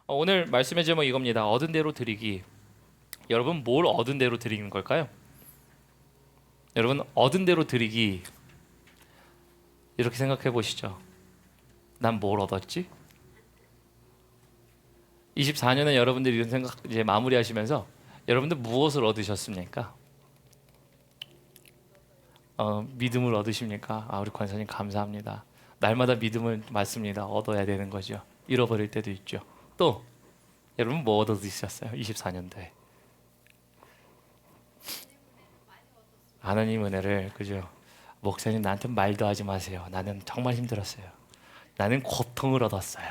오늘 말씀의 제목 이겁니다. 얻은 대로 드리기. 여러분 뭘 얻은 대로 드리는 걸까요? 여러분 얻은 대로 드리기 이렇게 생각해 보시죠. 난 뭘 얻었지? 24년에 여러분들이 이런 생각 이제 마무리하시면서 여러분들 무엇을 얻으셨습니까? 믿음을 얻으십니까? 우리 권사님 감사합니다. 날마다 믿음을 맞습니다. 얻어야 되는 거죠. 잃어버릴 때도 있죠. 또 여러분 뭐 얻으셨어요? 24년도에 하나님 은혜를, 그죠? 목사님 나한테 말도 하지 마세요. 나는 정말 힘들었어요. 나는 고통을 얻었어요.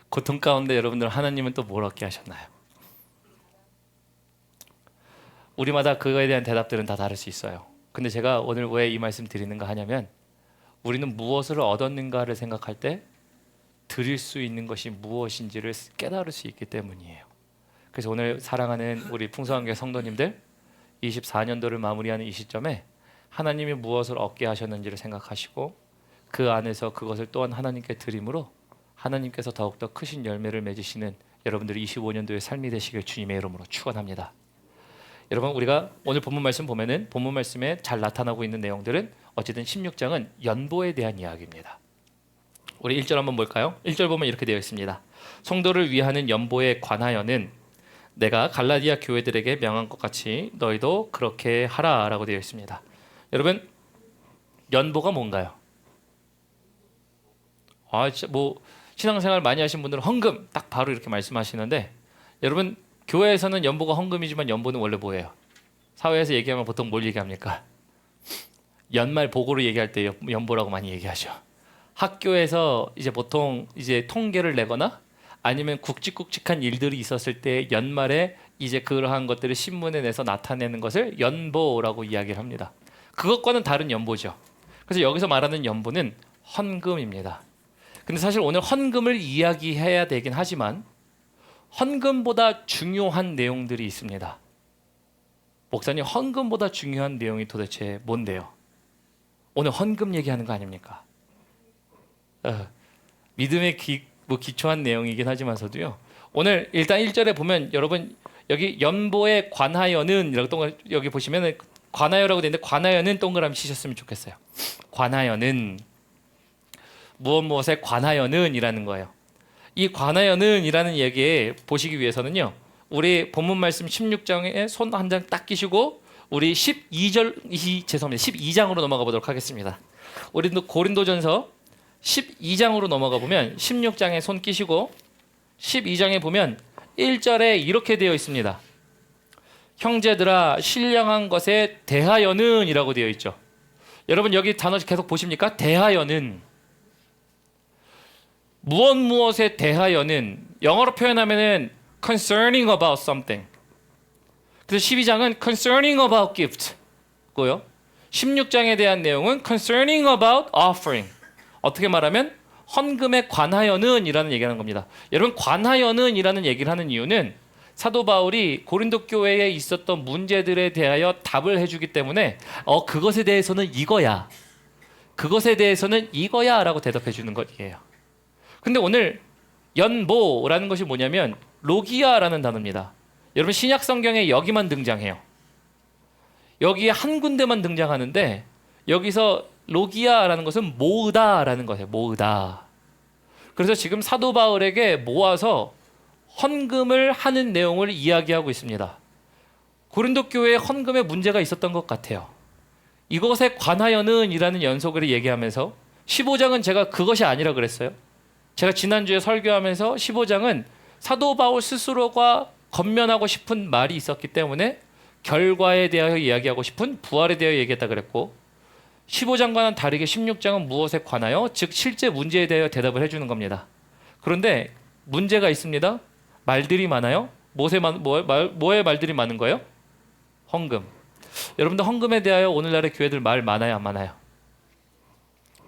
고통 가운데 여러분들 하나님은 또 뭘 얻게 하셨나요? 우리마다 그거에 대한 대답들은 다 다를 수 있어요. 근데 제가 오늘 왜 이 말씀 드리는가 하냐면 우리는 무엇을 얻었는가를 생각할 때 드릴 수 있는 것이 무엇인지를 깨달을 수 있기 때문이에요. 그래서 오늘 사랑하는 우리 풍성한교회 성도님들 24년도를 마무리하는 이 시점에 하나님이 무엇을 얻게 하셨는지를 생각하시고 그 안에서 그것을 또한 하나님께 드림으로 하나님께서 더욱더 크신 열매를 맺으시는 여러분들이 25년도의 삶이 되시길 주님의 이름으로 축원합니다. 여러분 우리가 오늘 본문 말씀 보면은 본문 말씀에 잘 나타나고 있는 내용들은 어쨌든 16장은 연보에 대한 이야기입니다. 우리 1절 한번 볼까요? 1절 보면 이렇게 되어 있습니다. 성도를 위하는 연보에 관하여는 내가 갈라디아 교회들에게 명한 것 같이 너희도 그렇게 하라 라고 되어 있습니다. 여러분 연보가 뭔가요? 진짜 뭐 신앙생활 많이 하신 분들은 헌금 딱 바로 이렇게 말씀하시는데 여러분 교회에서는 연보가 헌금이지만 연보는 원래 뭐예요? 사회에서 얘기하면 보통 뭘 얘기합니까? 연말 보고를 얘기할 때 연보라고 많이 얘기하죠. 학교에서 이제 보통 이제 통계를 내거나 아니면 굵직굵직한 일들이 있었을 때 연말에 이제 그러한 것들을 신문에 내서 나타내는 것을 연보라고 이야기를 합니다. 그것과는 다른 연보죠. 그래서 여기서 말하는 연보는 헌금입니다. 근데 사실 오늘 헌금을 이야기해야 되긴 하지만 헌금보다 중요한 내용들이 있습니다. 목사님 헌금보다 중요한 내용이 도대체 뭔데요? 오늘 헌금 얘기하는 거 아닙니까? 믿음의 기초한 내용이긴 하지만서도요. 오늘 일단 1절에 보면 여러분 여기 연보에 관하여는 이라고 여기 보시면 관하여라고 되어 있는데 관하여는 동그라미 치셨으면 좋겠어요. 관하여는 무엇에 관하여는 이라는 거예요. 이 관하여는 이라는 얘기에 보시기 위해서는요. 우리 본문 말씀 16장에 손 한 장 딱 끼시고 우리 12장으로 넘어가 보도록 하겠습니다. 우리 고린도전서 12장으로 넘어가 보면 16장에 손 끼시고 12장에 보면 1절에 이렇게 되어 있습니다. 형제들아 신령한 것에 대하여는 이라고 되어 있죠. 여러분 여기 단어 계속 보십니까? 대하여는. 무엇에 대하여는 영어로 표현하면은 concerning about something. 그래서 12장은 concerning about gift 고요. 16장에 대한 내용은 concerning about offering. 어떻게 말하면 헌금에 관하여는 이라는 얘기를 하는 겁니다. 여러분 관하여는 이라는 얘기를 하는 이유는 사도 바울이 고린도 교회에 있었던 문제들에 대하여 답을 해주기 때문에 그것에 대해서는 이거야, 그것에 대해서는 이거야 라고 대답해 주는 것이에요. 근데 오늘 연보라는 것이 뭐냐면 로기아라는 단어입니다. 여러분 신약 성경에 여기만 등장해요. 여기에 한 군데만 등장하는데 여기서 로기아라는 것은 모으다라는 것이에요. 모으다. 그래서 지금 사도 바울에게 모아서 헌금을 하는 내용을 이야기하고 있습니다. 고린도 교회에 헌금에 문제가 있었던 것 같아요. 이것에 관하여는 이라는 연속으로 얘기하면서 15장은 제가 그것이 아니라 그랬어요. 제가 지난주에 설교하면서 15장은 사도 바울 스스로가 건면하고 싶은 말이 있었기 때문에 결과에 대하여 이야기하고 싶은 부활에 대하여 얘기했다 그랬고 15장과는 다르게 16장은 무엇에 관하여 즉 실제 문제에 대하여 대답을 해주는 겁니다. 그런데 문제가 있습니다. 말들이 많아요. 뭐에 말들이 많은 거예요? 헌금. 여러분들 헌금에 대하여 오늘날의 교회들 말 많아요 안 많아요?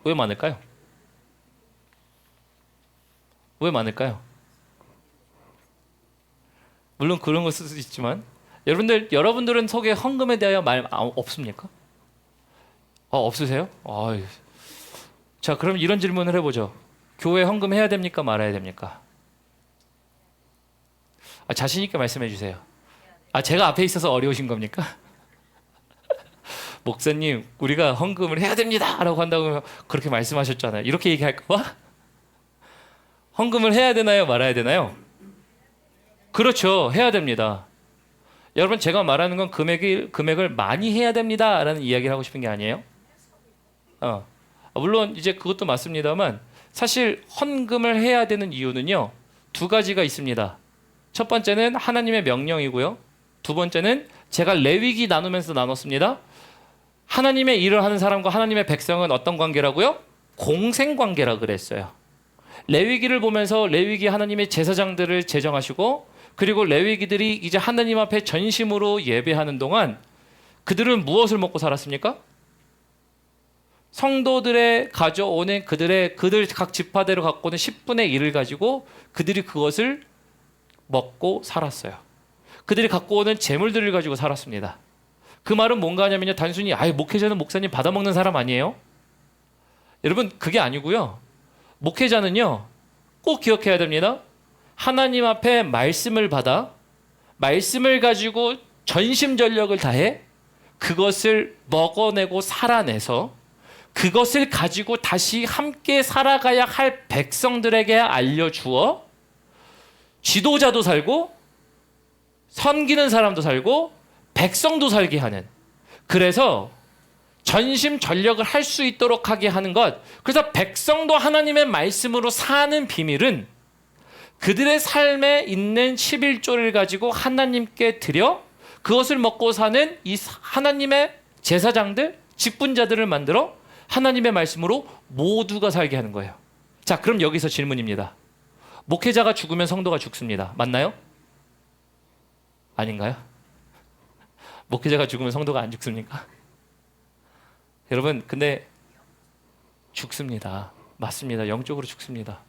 왜 많을까요? 왜 많을까요? 물론 그런 거 쓸 수 있지만 여러분들은 속에 헌금에 대하여 말 없습니까? 없으세요? 자 그럼 이런 질문을 해보죠. 교회 헌금 해야 됩니까 말아야 됩니까? 자신 있게 말씀해 주세요. 제가 앞에 있어서 어려우신 겁니까? 목사님, 우리가 헌금을 해야 됩니다 라고 한다고 그렇게 말씀하셨잖아요. 이렇게 얘기할까 봐? 헌금을 해야 되나요? 말아야 되나요? 그렇죠. 해야 됩니다. 여러분, 제가 말하는 건 금액을 많이 해야 됩니다 라는 이야기를 하고 싶은 게 아니에요. 물론 이제 그것도 맞습니다만 사실 헌금을 해야 되는 이유는요, 두 가지가 있습니다. 첫 번째는 하나님의 명령이고요, 두 번째는 제가 레위기 나누면서 나눴습니다. 하나님의 일을 하는 사람과 하나님의 백성은 어떤 관계라고요? 공생관계라 그랬어요. 레위기를 보면서 레위기 하나님의 제사장들을 제정하시고, 그리고 레위기들이 이제 하나님 앞에 전심으로 예배하는 동안 그들은 무엇을 먹고 살았습니까? 성도들의 가져오는 그들 각 지파대로 갖고 오는 10분의 1을 가지고 그들이 그것을 먹고 살았어요. 그들이 갖고 오는 재물들을 가지고 살았습니다. 그 말은 뭔가 하냐면요, 단순히 목회자는 목사님 받아먹는 사람 아니에요? 여러분, 그게 아니고요. 목회자는요, 꼭 기억해야 됩니다. 하나님 앞에 말씀을 받아 말씀을 가지고 전심전력을 다해 그것을 먹어내고 살아내서 그것을 가지고 다시 함께 살아가야 할 백성들에게 알려주어 지도자도 살고 섬기는 사람도 살고 백성도 살게 하는, 그래서 전심전력을 할 수 있도록 하게 하는 것, 그래서 백성도 하나님의 말씀으로 사는 비밀은 그들의 삶에 있는 11조를 가지고 하나님께 드려 그것을 먹고 사는 이 하나님의 제사장들, 직분자들을 만들어 하나님의 말씀으로 모두가 살게 하는 거예요. 자, 그럼 여기서 질문입니다. 목회자가 죽으면 성도가 죽습니다. 맞나요? 아닌가요? 목회자가 죽으면 성도가 안 죽습니까? 여러분, 근데 죽습니다. 맞습니다. 영적으로 죽습니다.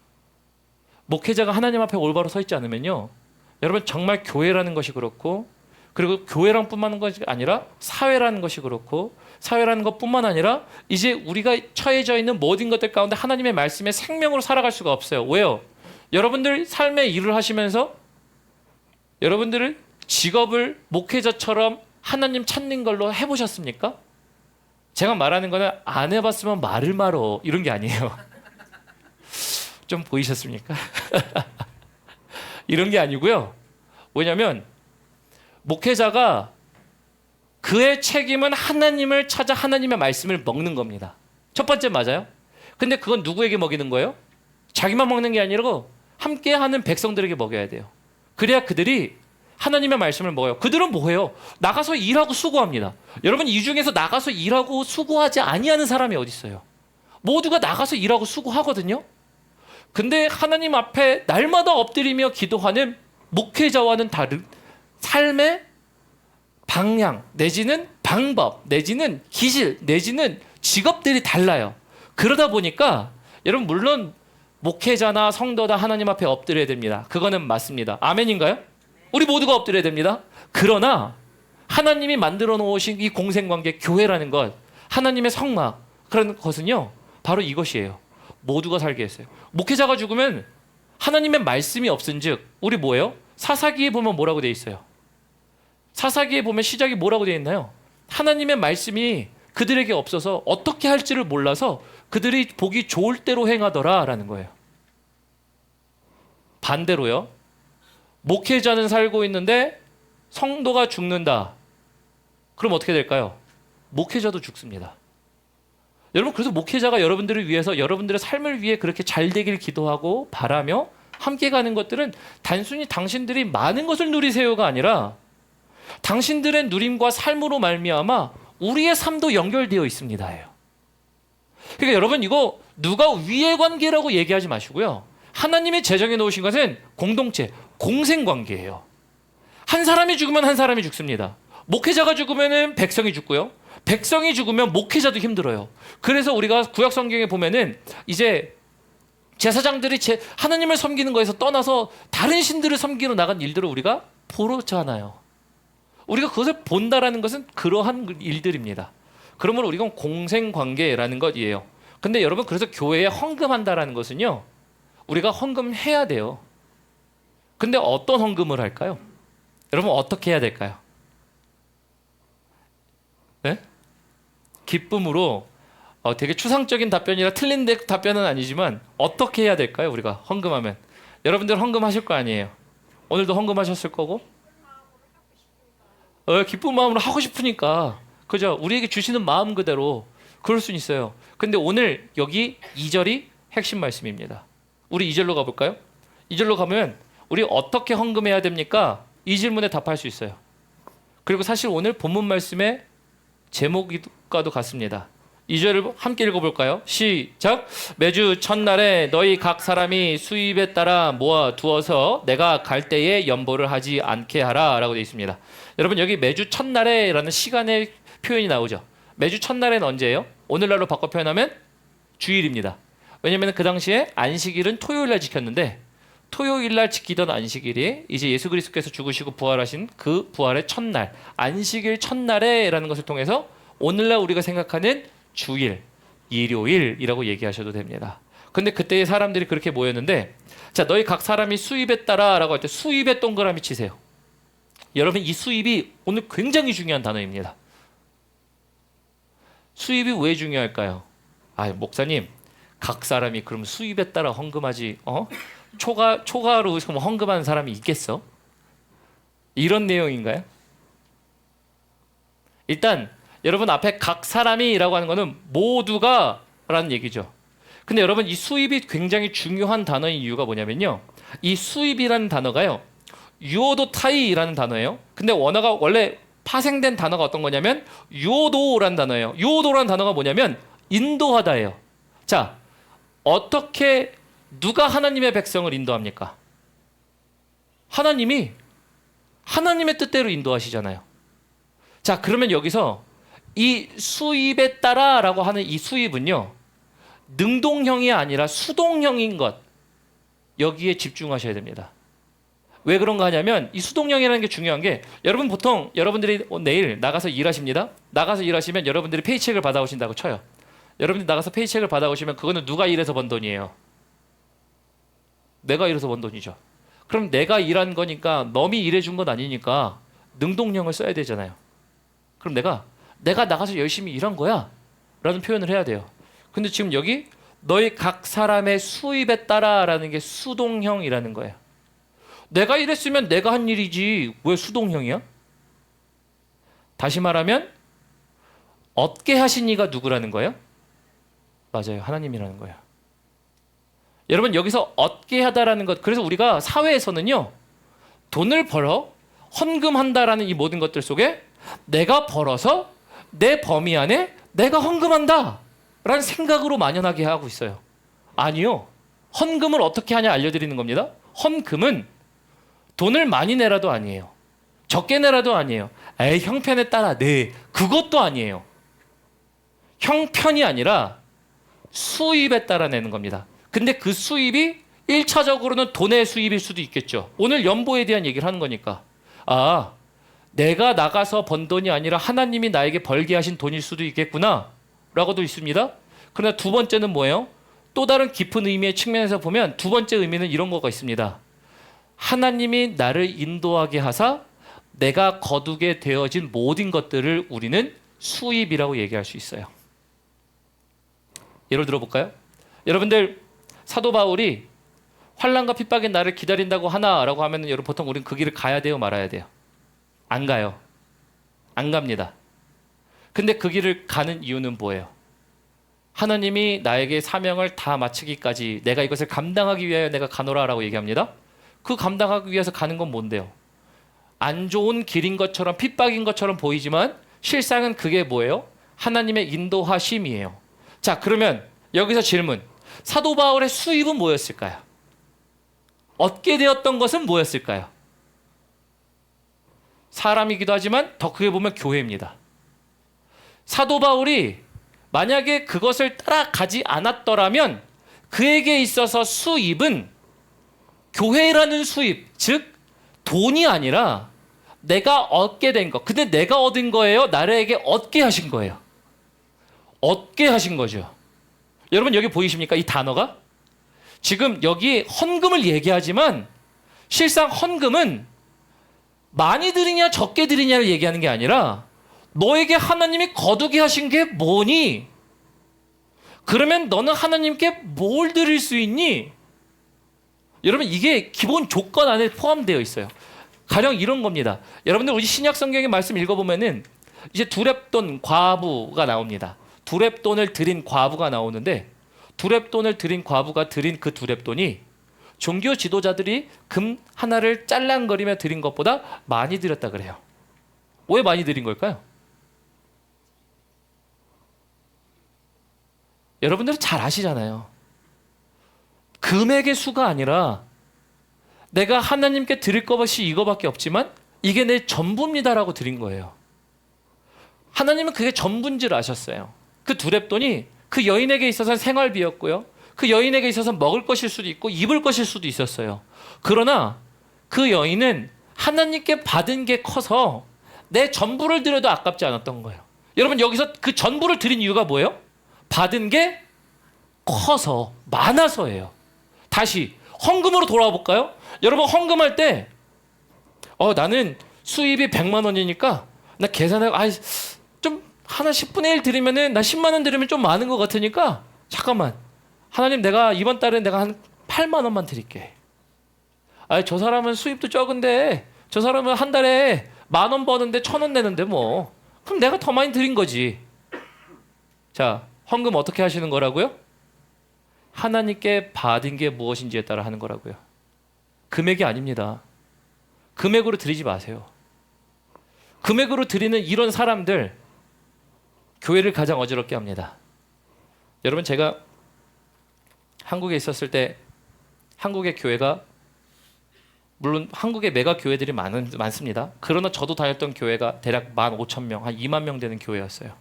목회자가 하나님 앞에 올바로 서 있지 않으면요, 여러분, 정말 교회라는 것이 그렇고, 그리고 교회랑 뿐만 것이 아니라 사회라는 것이 그렇고, 사회라는 것뿐만 아니라 이제 우리가 처해져 있는 모든 것들 가운데 하나님의 말씀에 생명으로 살아갈 수가 없어요. 왜요? 여러분들 삶의 일을 하시면서 여러분들은 직업을 목회자처럼 하나님 찾는 걸로 해보셨습니까? 제가 말하는 거는 안 해봤으면 말을 말어 이런 게 아니에요. 좀 보이셨습니까? 이런 게 아니고요. 왜냐하면 목회자가 그의 책임은 하나님을 찾아 하나님의 말씀을 먹는 겁니다. 첫 번째 맞아요. 근데 그건 누구에게 먹이는 거예요? 자기만 먹는 게 아니고 함께하는 백성들에게 먹여야 돼요. 그래야 그들이 하나님의 말씀을 먹어요. 그들은 뭐해요? 나가서 일하고 수고합니다. 여러분, 이 중에서 나가서 일하고 수고하지 아니하는 사람이 어디 있어요? 모두가 나가서 일하고 수고하거든요. 근데 하나님 앞에 날마다 엎드리며 기도하는 목회자와는 다른 삶의 방향 내지는 방법 내지는 기질 내지는 직업들이 달라요. 그러다 보니까 여러분, 물론 목회자나 성도다 하나님 앞에 엎드려야 됩니다. 그거는 맞습니다. 아멘인가요? 우리 모두가 엎드려야 됩니다. 그러나 하나님이 만들어 놓으신 이 공생관계, 교회라는 것, 하나님의 성막, 그런 것은요, 바로 이것이에요. 모두가 살게 했어요. 목회자가 죽으면 하나님의 말씀이 없은즉 우리 뭐예요? 사사기에 보면 뭐라고 돼 있어요? 사사기에 보면 시작이 뭐라고 돼 있나요? 하나님의 말씀이 그들에게 없어서 어떻게 할지를 몰라서 그들이 보기 좋을 대로 행하더라라는 거예요. 반대로요, 목회자는 살고 있는데 성도가 죽는다. 그럼 어떻게 될까요? 목회자도 죽습니다. 여러분, 그래서 목회자가 여러분들을 위해서, 여러분들의 삶을 위해 그렇게 잘 되길 기도하고 바라며 함께 가는 것들은 단순히 당신들이 많은 것을 누리세요가 아니라 당신들의 누림과 삶으로 말미암아 우리의 삶도 연결되어 있습니다예요. 그러니까 여러분, 이거 누가 위의 관계라고 얘기하지 마시고요, 하나님이 제정해 놓으신 것은 공동체, 공생관계예요. 한 사람이 죽으면 한 사람이 죽습니다. 목회자가 죽으면 백성이 죽고요, 백성이 죽으면 목회자도 힘들어요. 그래서 우리가 구약 성경에 보면은 이제 제사장들이 하나님을 섬기는 거에서 떠나서 다른 신들을 섬기러 나간 일들을 우리가 보잖아요. 우리가 그것을 본다라는 것은 그러한 일들입니다. 그러면 우리가 공생관계라는 것이에요. 근데 여러분, 그래서 교회에 헌금한다라는 것은요, 우리가 헌금해야 돼요. 근데 어떤 헌금을 할까요? 여러분 어떻게 해야 될까요? 네? 기쁨으로 되게 추상적인 답변이라 틀린 답변은 아니지만 어떻게 해야 될까요? 우리가 헌금하면 여러분들 헌금하실 거 아니에요. 오늘도 헌금하셨을 거고 기쁜 마음으로 하고 싶으니까 그죠? 우리에게 주시는 마음 그대로 그럴 수는 있어요. 근데 오늘 여기 2절이 핵심 말씀입니다. 우리 2절로 가볼까요? 2절로 가면 우리 어떻게 헌금해야 됩니까? 이 질문에 답할 수 있어요. 그리고 사실 오늘 본문 말씀의 제목과도 같습니다. 2절을 함께 읽어볼까요? 시작! 매주 첫날에 너희 각 사람이 수입에 따라 모아 두어서 내가 갈 때에 연보를 하지 않게 하라 라고 되어 있습니다. 여러분 여기 매주 첫날에 라는 시간의 표현이 나오죠. 매주 첫날에는 언제예요? 오늘날로 바꿔 표현하면 주일입니다. 왜냐하면 그 당시에 안식일은 토요일날 지켰는데 토요일날 지키던 안식일이 이제 예수 그리스도께서 죽으시고 부활하신 그 부활의 첫날 안식일 첫날에 라는 것을 통해서 오늘날 우리가 생각하는 주일, 일요일이라고 얘기하셔도 됩니다. 근데 그때의 사람들이 그렇게 모였는데 자 너희 각 사람이 수입에 따라 라고 할 때 수입에 동그라미 치세요. 여러분 이 수입이 오늘 굉장히 중요한 단어입니다. 수입이 왜 중요할까요? 목사님 각 사람이 그럼 수입에 따라 헌금하지 초과로 헌금하는 사람이 있겠어? 이런 내용인가요? 일단 여러분 앞에 각 사람이라고 하는 거는 모두가 라는 얘기죠. 근데 여러분 이 수입이 굉장히 중요한 단어인 이유가 뭐냐면요. 이 수입이라는 단어가요. 유오도타이라는 단어예요. 근데 원어가 원래 파생된 단어가 어떤 거냐면 유오도라는 단어예요. 유오도라는 단어가 뭐냐면 인도하다예요. 자, 어떻게 누가 하나님의 백성을 인도합니까? 하나님이 하나님의 뜻대로 인도하시잖아요. 자, 그러면 여기서 이 수입에 따라라고 하는 이 수입은요. 능동형이 아니라 수동형인 것. 여기에 집중하셔야 됩니다. 왜 그런가 하냐면 이 수동형이라는 게 중요한 게 여러분 보통 여러분들이 내일 나가서 일하십니다. 나가서 일하시면 여러분들이 페이첵을 받아오신다고 쳐요. 여러분들이 나가서 페이첵을 받아오시면 그거는 누가 일해서 번 돈이에요? 내가 일해서 번 돈이죠. 그럼 내가 일한 거니까 넘이 일해준 건 아니니까 능동형을 써야 되잖아요. 그럼 내가 나가서 열심히 일한 거야 라는 표현을 해야 돼요. 근데 지금 여기 너희 각 사람의 수입에 따라 라는 게 수동형이라는 거예요. 내가 일했으면 내가 한 일이지 왜 수동형이야? 다시 말하면 얻게 하신 이가 누구라는 거예요? 맞아요. 하나님이라는 거예요. 여러분 여기서 얻게 하다라는 것 그래서 우리가 사회에서는요 돈을 벌어 헌금한다라는 이 모든 것들 속에 내가 벌어서 내 범위 안에 내가 헌금한다 라는 생각으로 만연하게 하고 있어요. 아니요. 헌금을 어떻게 하냐 알려드리는 겁니다. 헌금은 돈을 많이 내라도 아니에요. 적게 내라도 아니에요. 형편에 따라 네 그것도 아니에요. 형편이 아니라 수입에 따라 내는 겁니다. 근데 그 수입이 1차적으로는 돈의 수입일 수도 있겠죠. 오늘 연보에 대한 얘기를 하는 거니까 내가 나가서 번 돈이 아니라 하나님이 나에게 벌게 하신 돈일 수도 있겠구나 라고도 있습니다. 그러나 두 번째는 뭐예요? 또 다른 깊은 의미의 측면에서 보면 두 번째 의미는 이런 거가 있습니다. 하나님이 나를 인도하게 하사 내가 거두게 되어진 모든 것들을 우리는 수입이라고 얘기할 수 있어요. 예를 들어볼까요? 여러분들 사도 바울이 환난과 핍박이 나를 기다린다고 하나라고 하면 여러분 보통 우리는 그 길을 가야 돼요 말아야 돼요? 안 가요. 안 갑니다. 근데 그 길을 가는 이유는 뭐예요? 하나님이 나에게 사명을 다 마치기까지 내가 이것을 감당하기 위하여 내가 가노라라고 얘기합니다. 그 감당하기 위해서 가는 건 뭔데요? 안 좋은 길인 것처럼 핍박인 것처럼 보이지만 실상은 그게 뭐예요? 하나님의 인도하심이에요. 자, 그러면 여기서 질문. 사도 바울의 수입은 뭐였을까요? 얻게 되었던 것은 뭐였을까요? 사람이기도 하지만 더 크게 보면 교회입니다. 사도 바울이 만약에 그것을 따라가지 않았더라면 그에게 있어서 수입은 교회라는 수입, 즉 돈이 아니라 내가 얻게 된 것. 근데 내가 얻은 거예요? 나에게 얻게 하신 거예요? 얻게 하신 거죠. 여러분 여기 보이십니까? 이 단어가? 지금 여기 헌금을 얘기하지만 실상 헌금은 많이 드리냐 적게 드리냐를 얘기하는 게 아니라 너에게 하나님이 거두게 하신 게 뭐니? 그러면 너는 하나님께 뭘 드릴 수 있니? 여러분 이게 기본 조건 안에 포함되어 있어요. 가령 이런 겁니다. 여러분들 우리 신약 성경의 말씀 읽어보면은 이제 두렙돈 과부가 나옵니다. 두렙돈을 드린 과부가 나오는데 두렙돈을 드린 과부가 드린 그 두렙돈이 종교 지도자들이 금 하나를 짤랑거리며 드린 것보다 많이 드렸다 그래요. 왜 많이 드린 걸까요? 여러분들은 잘 아시잖아요. 금액의 수가 아니라 내가 하나님께 드릴 것이 이거밖에 없지만 이게 내 전부입니다라고 드린 거예요. 하나님은 그게 전부인 줄 아셨어요. 그 두렙돈이 그 여인에게 있어서는 생활비였고요. 그 여인에게 있어서는 먹을 것일 수도 있고 입을 것일 수도 있었어요. 그러나 그 여인은 하나님께 받은 게 커서 내 전부를 드려도 아깝지 않았던 거예요. 여러분 여기서 그 전부를 드린 이유가 뭐예요? 받은 게 커서 많아서예요. 다시 헌금으로 돌아와 볼까요? 여러분 헌금할 때 나는 수입이 100만 원이니까 나 계산하고 좀 하나 10분의 1 드리면은 나 10만 원 드리면 좀 많은 것 같으니까 잠깐만 하나님 내가 이번 달엔 내가 한 8만 원만 드릴게. 저 사람은 수입도 적은데 저 사람은 한 달에 10,000원 버는데 1,000원 내는데 뭐 그럼 내가 더 많이 드린 거지. 자 헌금 어떻게 하시는 거라고요? 하나님께 받은 게 무엇인지에 따라 하는 거라고요. 금액이 아닙니다. 금액으로 드리지 마세요. 금액으로 드리는 이런 사람들 교회를 가장 어지럽게 합니다. 여러분 제가 한국에 있었을 때 한국의 교회가 물론 한국의 메가 교회들이 많습니다. 그러나 저도 다녔던 교회가 대략 15,000명, 한 2만 명 되는 교회였어요.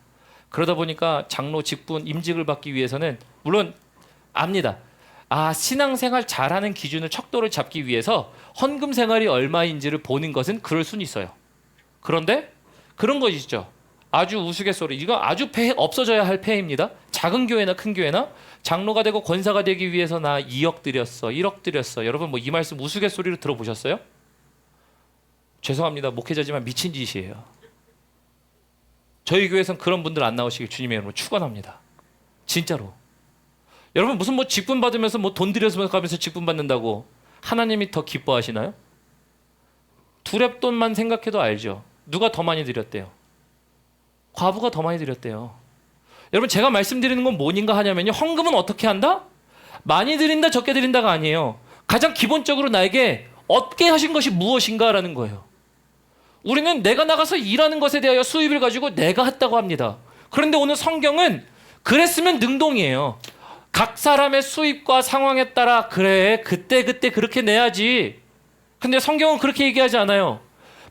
그러다 보니까 장로 직분 임직을 받기 위해서는 물론 압니다. 신앙생활 잘하는 기준을 척도를 잡기 위해서 헌금 생활이 얼마인지를 보는 것은 그럴 수는 있어요. 그런데 그런 거 있죠. 아주 우스갯소리. 이거 아주 없어져야 할 폐해입니다. 작은 교회나 큰 교회나 장로가 되고 권사가 되기 위해서 나 2억 드렸어. 1억 드렸어. 여러분 뭐 이 말씀 우스갯소리로 들어보셨어요? 죄송합니다. 목회자지만 미친 짓이에요. 저희 교회에서는 그런 분들 안 나오시길 주님의 이름으로 축원합니다. 진짜로. 여러분 무슨 뭐 직분 받으면서 뭐 돈 들여서 가면서 직분 받는다고 하나님이 더 기뻐하시나요? 두렙돈만 생각해도 알죠. 누가 더 많이 드렸대요? 과부가 더 많이 드렸대요. 여러분 제가 말씀드리는 건 뭐인가 하냐면요. 헌금은 어떻게 한다? 많이 드린다 적게 드린다가 아니에요. 가장 기본적으로 나에게 얻게 하신 것이 무엇인가라는 거예요. 우리는 내가 나가서 일하는 것에 대하여 수입을 가지고 내가 했다고 합니다. 그런데 오늘 성경은 그랬으면 능동이에요. 각 사람의 수입과 상황에 따라 그래 그때 그렇게 내야지. 근데 성경은 그렇게 얘기하지 않아요.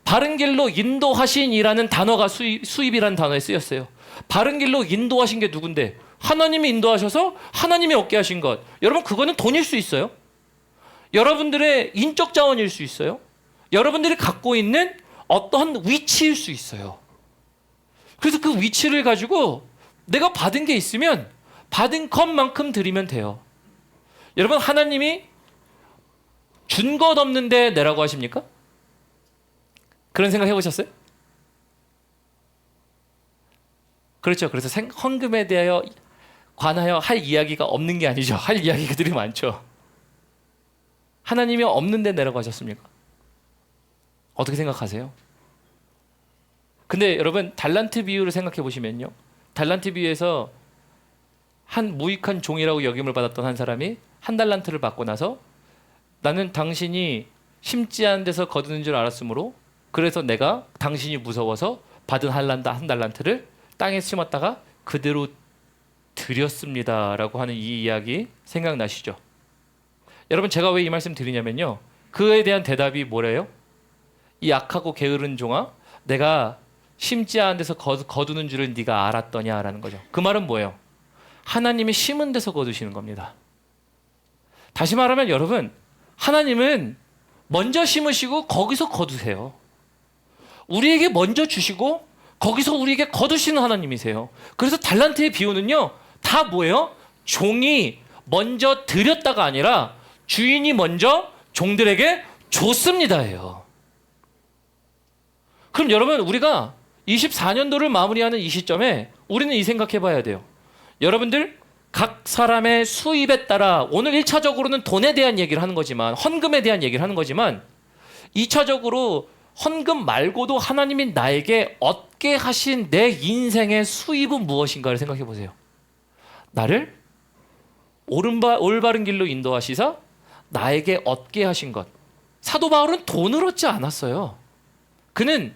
바른 길로 인도하신이라는 단어가 수입이라는 단어에 쓰였어요. 바른 길로 인도하신 게 누군데? 하나님이 인도하셔서 하나님이 얻게 하신 것. 여러분 그거는 돈일 수 있어요. 여러분들의 인적 자원일 수 있어요. 여러분들이 갖고 있는 어떠한 위치일 수 있어요. 그래서 그 위치를 가지고 내가 받은 게 있으면 받은 것만큼 드리면 돼요. 여러분 하나님이 준 것 없는데 내라고 하십니까? 그런 생각 해보셨어요? 그렇죠. 그래서 헌금에 대하여 관하여 할 이야기가 없는 게 아니죠. 할 이야기들이 많죠. 하나님이 없는데 내라고 하셨습니까? 어떻게 생각하세요? 근데 여러분 달란트 비유를 생각해 보시면요. 달란트 비유에서 한 무익한 종이라고 여김을 받았던 한 사람이 한 달란트를 받고 나서 나는 당신이 심지 않은 데서 거두는 줄 알았으므로 그래서 내가 당신이 무서워서 받은 한 달란트를 땅에 심었다가 그대로 드렸습니다라고 하는 이 이야기 생각나시죠? 여러분 제가 왜 이 말씀 드리냐면요. 그에 대한 대답이 뭐래요? 이 악하고 게으른 종아 내가 심지 않은 데서 거두는 줄을 네가 알았더냐라는 거죠. 그 말은 뭐예요? 하나님이 심은 데서 거두시는 겁니다. 다시 말하면 여러분 하나님은 먼저 심으시고 거기서 거두세요. 우리에게 먼저 주시고 거기서 우리에게 거두시는 하나님이세요. 그래서 달란트의 비유는요 다 뭐예요? 종이 먼저 드렸다가 아니라 주인이 먼저 종들에게 좋습니다예요. 그럼 여러분 우리가 24년도를 마무리하는 이 시점에 우리는 이 생각해 봐야 돼요. 여러분들 각 사람의 수입에 따라 오늘 1차적으로는 돈에 대한 얘기를 하는 거지만 헌금에 대한 얘기를 하는 거지만 2차적으로 헌금 말고도 하나님이 나에게 얻게 하신 내 인생의 수입은 무엇인가를 생각해 보세요. 나를 올바른 길로 인도하시사 나에게 얻게 하신 것. 사도 바울은 돈을 얻지 않았어요. 그는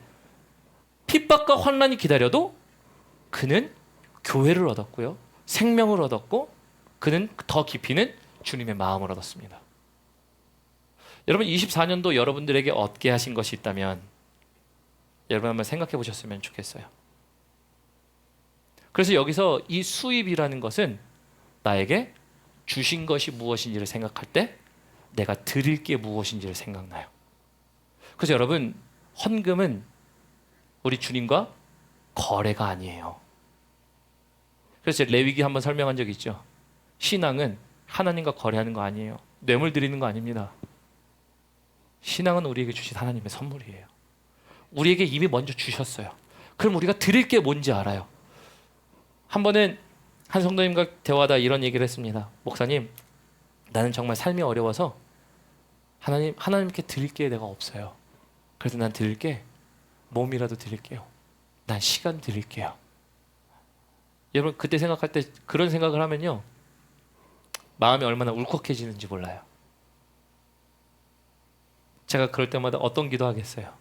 핍박과 환난이 기다려도 그는 교회를 얻었고요. 생명을 얻었고 그는 더 깊이는 주님의 마음을 얻었습니다. 여러분 24년도 여러분들에게 얻게 하신 것이 있다면 여러분 한번 생각해 보셨으면 좋겠어요. 그래서 여기서 이 수입이라는 것은 나에게 주신 것이 무엇인지를 생각할 때 내가 드릴 게 무엇인지를 생각나요. 그래서 여러분 헌금은 우리 주님과 거래가 아니에요. 그래서 레위기 한번 설명한 적이 있죠. 신앙은 하나님과 거래하는 거 아니에요. 뇌물 드리는 거 아닙니다. 신앙은 우리에게 주신 하나님의 선물이에요. 우리에게 이미 먼저 주셨어요. 그럼 우리가 드릴 게 뭔지 알아요. 한 번은 한 성도님과 대화하다 이런 얘기를 했습니다. 목사님, 나는 정말 삶이 어려워서 하나님께 드릴 게 내가 없어요. 그래서 난 드릴 게 몸이라도 드릴게요. 난 시간 드릴게요. 여러분 그때 생각할 때 그런 생각을 하면요 마음이 얼마나 울컥해지는지 몰라요. 제가 그럴 때마다 어떤 기도하겠어요.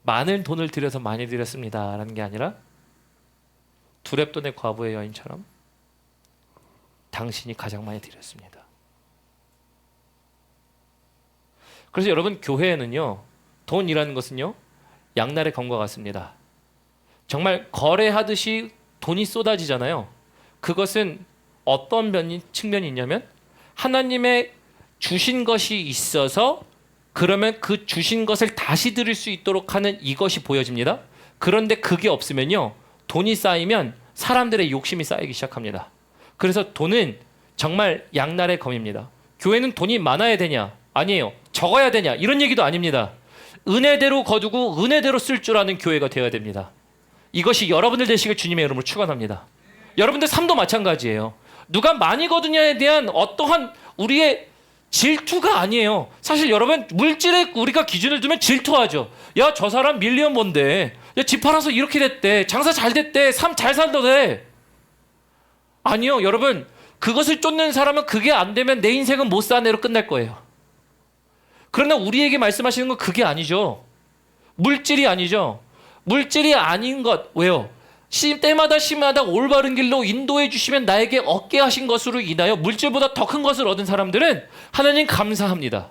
많은 돈을 들여서 많이 드렸습니다 라는 게 아니라 두렙돈의 과부의 여인처럼 당신이 가장 많이 드렸습니다. 그래서 여러분 교회에는요 돈이라는 것은요 양날의 검과 같습니다. 정말 거래하듯이 돈이 쏟아지잖아요. 그것은 어떤 측면이 있냐면 하나님의 주신 것이 있어서 그러면 그 주신 것을 다시 드릴 수 있도록 하는 이것이 보여집니다. 그런데 그게 없으면요 돈이 쌓이면 사람들의 욕심이 쌓이기 시작합니다. 그래서 돈은 정말 양날의 검입니다. 교회는 돈이 많아야 되냐? 아니에요. 적어야 되냐? 이런 얘기도 아닙니다. 은혜대로 거두고 은혜대로 쓸 줄 아는 교회가 되어야 됩니다. 이것이 여러분들 되시길 주님의 이름으로 축원합니다. 여러분들 삶도 마찬가지예요. 누가 많이 거두냐에 대한 어떠한 우리의 질투가 아니에요. 사실 여러분 물질에 우리가 기준을 두면 질투하죠. 야, 저 사람 밀리언 번데, 야, 집 팔아서 이렇게 됐대, 장사 잘 됐대, 삶 잘 살더래. 아니요, 여러분 그것을 쫓는 사람은 그게 안 되면 내 인생은 못 사네로 끝날 거예요. 그러나 우리에게 말씀하시는 건 그게 아니죠. 물질이 아니죠. 물질이 아닌 것. 왜요? 때마다 올바른 길로 인도해 주시면 나에게 얻게 하신 것으로 인하여 물질보다 더 큰 것을 얻은 사람들은 하나님 감사합니다.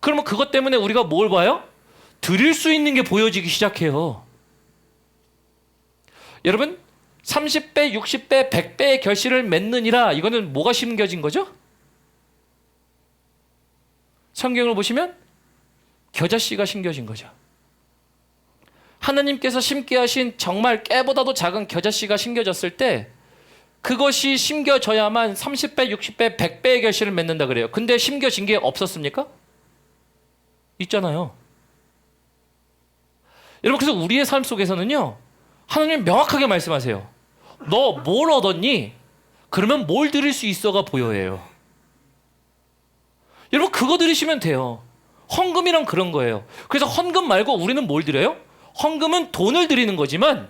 그러면 그것 때문에 우리가 뭘 봐요? 드릴 수 있는 게 보여지기 시작해요. 여러분 30배, 60배, 100배의 결실을 맺느니라, 이거는 뭐가 심겨진 거죠? 성경을 보시면 겨자씨가 심겨진 거죠. 하나님께서 심게 하신 정말 깨보다도 작은 겨자씨가 심겨졌을 때 그것이 심겨져야만 30배, 60배, 100배의 결실을 맺는다 그래요. 근데 심겨진 게 없었습니까? 있잖아요. 여러분 그래서 우리의 삶 속에서는요 하나님 명확하게 말씀하세요. 너 뭘 얻었니? 그러면 뭘 드릴 수 있어가 보여요. 여러분 그거 드리시면 돼요. 헌금이란 그런 거예요. 그래서 헌금 말고 우리는 뭘 드려요? 헌금은 돈을 드리는 거지만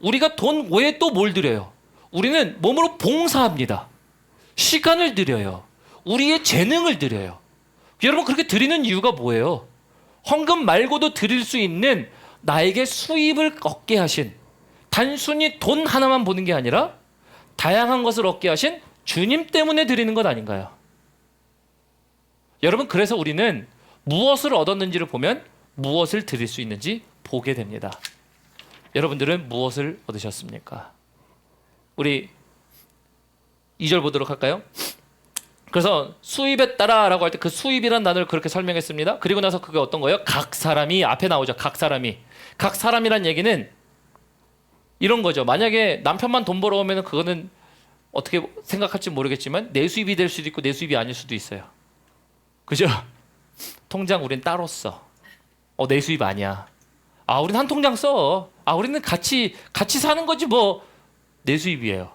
우리가 돈 외에 또 뭘 드려요? 우리는 몸으로 봉사합니다. 시간을 드려요. 우리의 재능을 드려요. 여러분 그렇게 드리는 이유가 뭐예요? 헌금 말고도 드릴 수 있는 나에게 수입을 얻게 하신, 단순히 돈 하나만 보는 게 아니라 다양한 것을 얻게 하신 주님 때문에 드리는 것 아닌가요? 여러분 그래서 우리는 무엇을 얻었는지를 보면 무엇을 드릴 수 있는지 보게 됩니다. 여러분들은 무엇을 얻으셨습니까? 우리 2절 보도록 할까요? 그래서 수입에 따라 라고 할 때 그 수입이란 단어를 그렇게 설명했습니다. 그리고 나서 그게 어떤 거예요? 각 사람이 앞에 나오죠. 각 사람이란 얘기는 이런 거죠. 만약에 남편만 돈 벌어오면 그거는 어떻게 생각할지 모르겠지만 내 수입이 될 수도 있고 내 수입이 아닐 수도 있어요. 그죠? 통장 우린 따로 써. 내 수입 아니야. 우린 한 통장 써. 우리는 같이 사는 거지 뭐. 내 수입이에요.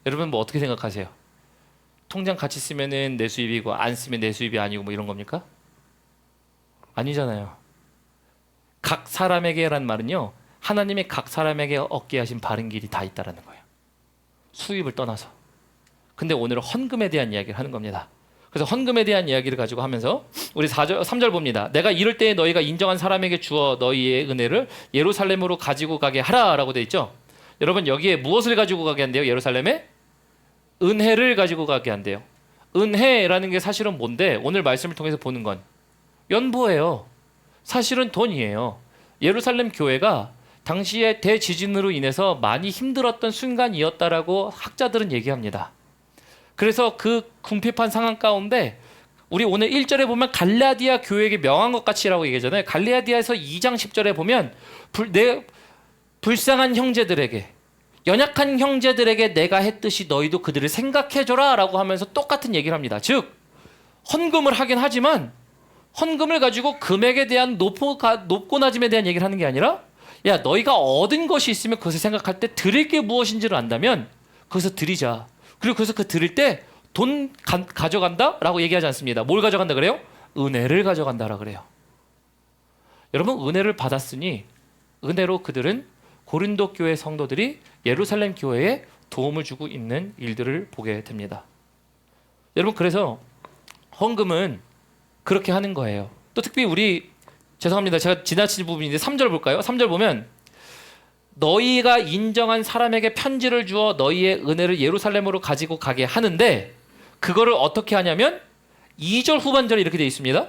여러분 뭐 어떻게 생각하세요? 통장 같이 쓰면은 내 수입이고 안 쓰면 내 수입이 아니고 뭐 이런 겁니까? 아니잖아요. 각 사람에게란 말은요, 하나님이 각 사람에게 얻게 하신 바른 길이 다 있다라는 거예요. 수입을 떠나서. 근데 오늘은 헌금에 대한 이야기를 하는 겁니다. 그래서 헌금에 대한 이야기를 가지고 하면서 우리 3절 봅니다. 내가 이럴 때에 너희가 인정한 사람에게 주어 너희의 은혜를 예루살렘으로 가지고 가게 하라라고 돼 있죠. 여러분 여기에 무엇을 가지고 가게 한대요? 예루살렘에? 은혜를 가지고 가게 한대요. 은혜라는 게 사실은 뭔데? 오늘 말씀을 통해서 보는 건 연보예요. 사실은 돈이에요. 예루살렘 교회가 당시에 대지진으로 인해서 많이 힘들었던 순간이었다라고 학자들은 얘기합니다. 그래서 그 궁핍한 상황 가운데 우리 오늘 1절에 보면 갈라디아 교회에게 명한 것 같이라고 얘기하잖아요. 갈라디아에서 2장 10절에 보면 불쌍한 형제들에게, 연약한 형제들에게 내가 했듯이 너희도 그들을 생각해줘라 라고 하면서 똑같은 얘기를 합니다. 즉 헌금을 하긴 하지만 헌금을 가지고 금액에 대한 높고 낮음에 대한 얘기를 하는 게 아니라, 야 너희가 얻은 것이 있으면 그것을 생각할 때 드릴 게 무엇인지를 안다면 그것을 드리자. 그리고 그래서 그 드릴 때 돈 가져간다 라고 얘기하지 않습니다. 뭘 가져간다 그래요? 은혜를 가져간다라 그래요. 여러분 은혜를 받았으니 은혜로 그들은 고린도 교회 성도들이 예루살렘 교회에 도움을 주고 있는 일들을 보게 됩니다. 여러분 그래서 헌금은 그렇게 하는 거예요. 또 특히 우리 죄송합니다. 제가 지나친 부분인데 3절 볼까요? 3절 보면 너희가 인정한 사람에게 편지를 주어 너희의 은혜를 예루살렘으로 가지고 가게 하는데 그거를 어떻게 하냐면 2절 후반절에 이렇게 되어 있습니다.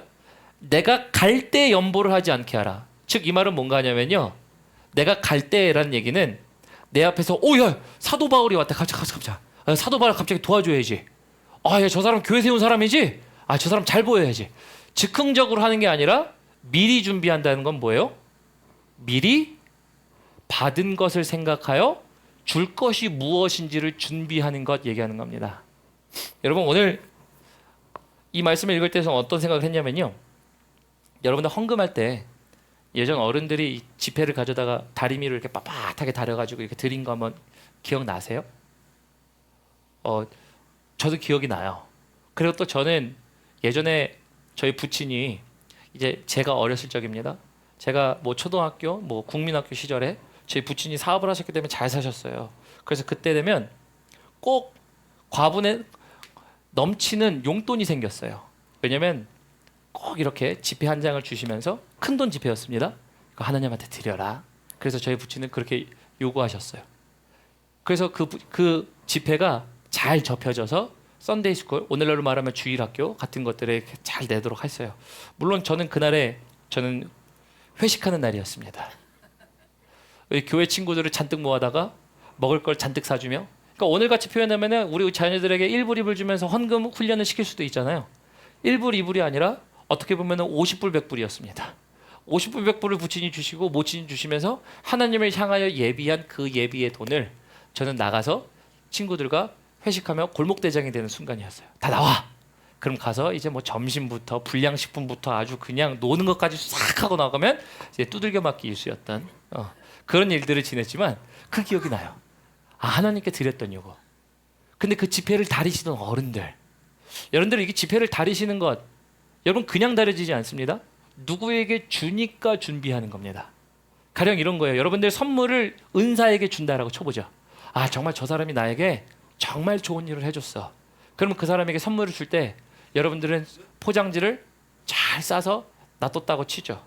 내가 갈 때 연보를 하지 않게 하라. 즉 이 말은 뭔가 하냐면요. 내가 갈 때라는 얘기는 내 앞에서 야 사도 바울이 왔다. 갑자기 사도 바울 갑자기 도와줘야지. 야 저 사람 교회 세운 사람이지. 저 사람 잘 보여야지. 즉흥적으로 하는 게 아니라 미리 준비한다는 건 뭐예요? 미리 받은 것을 생각하여 줄 것이 무엇인지를 준비하는 것 얘기하는 겁니다. 여러분 오늘 이 말씀을 읽을 때 어떤 생각을 했냐면요. 여러분들 헌금할 때 예전 어른들이 지폐를 가져다가 다리미를 이렇게 빳빳하게 다려가지고 이렇게 드린 거 한번 기억나세요? 저도 기억이 나요. 그리고 또 저는 예전에 저희 부친이 이제 제가 어렸을 적입니다. 제가 뭐 초등학교, 뭐 국민학교 시절에 저희 부친이 사업을 하셨기 때문에 잘 사셨어요. 그래서 그때 되면 꼭 과분에 넘치는 용돈이 생겼어요. 왜냐면 꼭 이렇게 지폐 한 장을 주시면서 큰돈 지폐였습니다. 이거 하나님한테 드려라. 그래서 저희 부친은 그렇게 요구하셨어요. 그래서 그 지폐가 잘 접혀져서 썬데이 스쿨, 오늘날로 말하면 주일학교 같은 것들에 잘 내도록 했어요. 물론 저는 저는 회식하는 날이었습니다. 교회 친구들을 잔뜩 모아다가 먹을 걸 잔뜩 사주며, 그러니까 오늘같이 표현하면은 우리 자녀들에게 1불 2불 주면서 헌금 훈련을 시킬 수도 있잖아요. 1불 2불이 아니라 어떻게 보면은 50불 100불이었습니다. 50불 100불을 부친이 주시고 모친이 주시면서 하나님을 향하여 예비한 그 예비의 돈을 저는 나가서 친구들과 회식하며 골목대장이 되는 순간이었어요. 다 나와. 그럼 가서 이제 뭐 점심부터 불량식품부터 아주 그냥 노는 것까지 싹 하고 나가면 이제 두들겨 맞기 일수였던 그런 일들을 지냈지만 그 기억이 나요. 하나님께 드렸던 요거. 근데 그 지폐를 다리시던 어른들, 여러분들 이게 지폐를 다리시는 것, 여러분 그냥 다려지지 않습니다. 누구에게 주니까 준비하는 겁니다. 가령 이런 거예요. 여러분들 선물을 은사에게 준다라고 쳐보죠. 정말 저 사람이 나에게 정말 좋은 일을 해줬어. 그러면 그 사람에게 선물을 줄 때 여러분들은 포장지를 잘 싸서 놔뒀다고 치죠.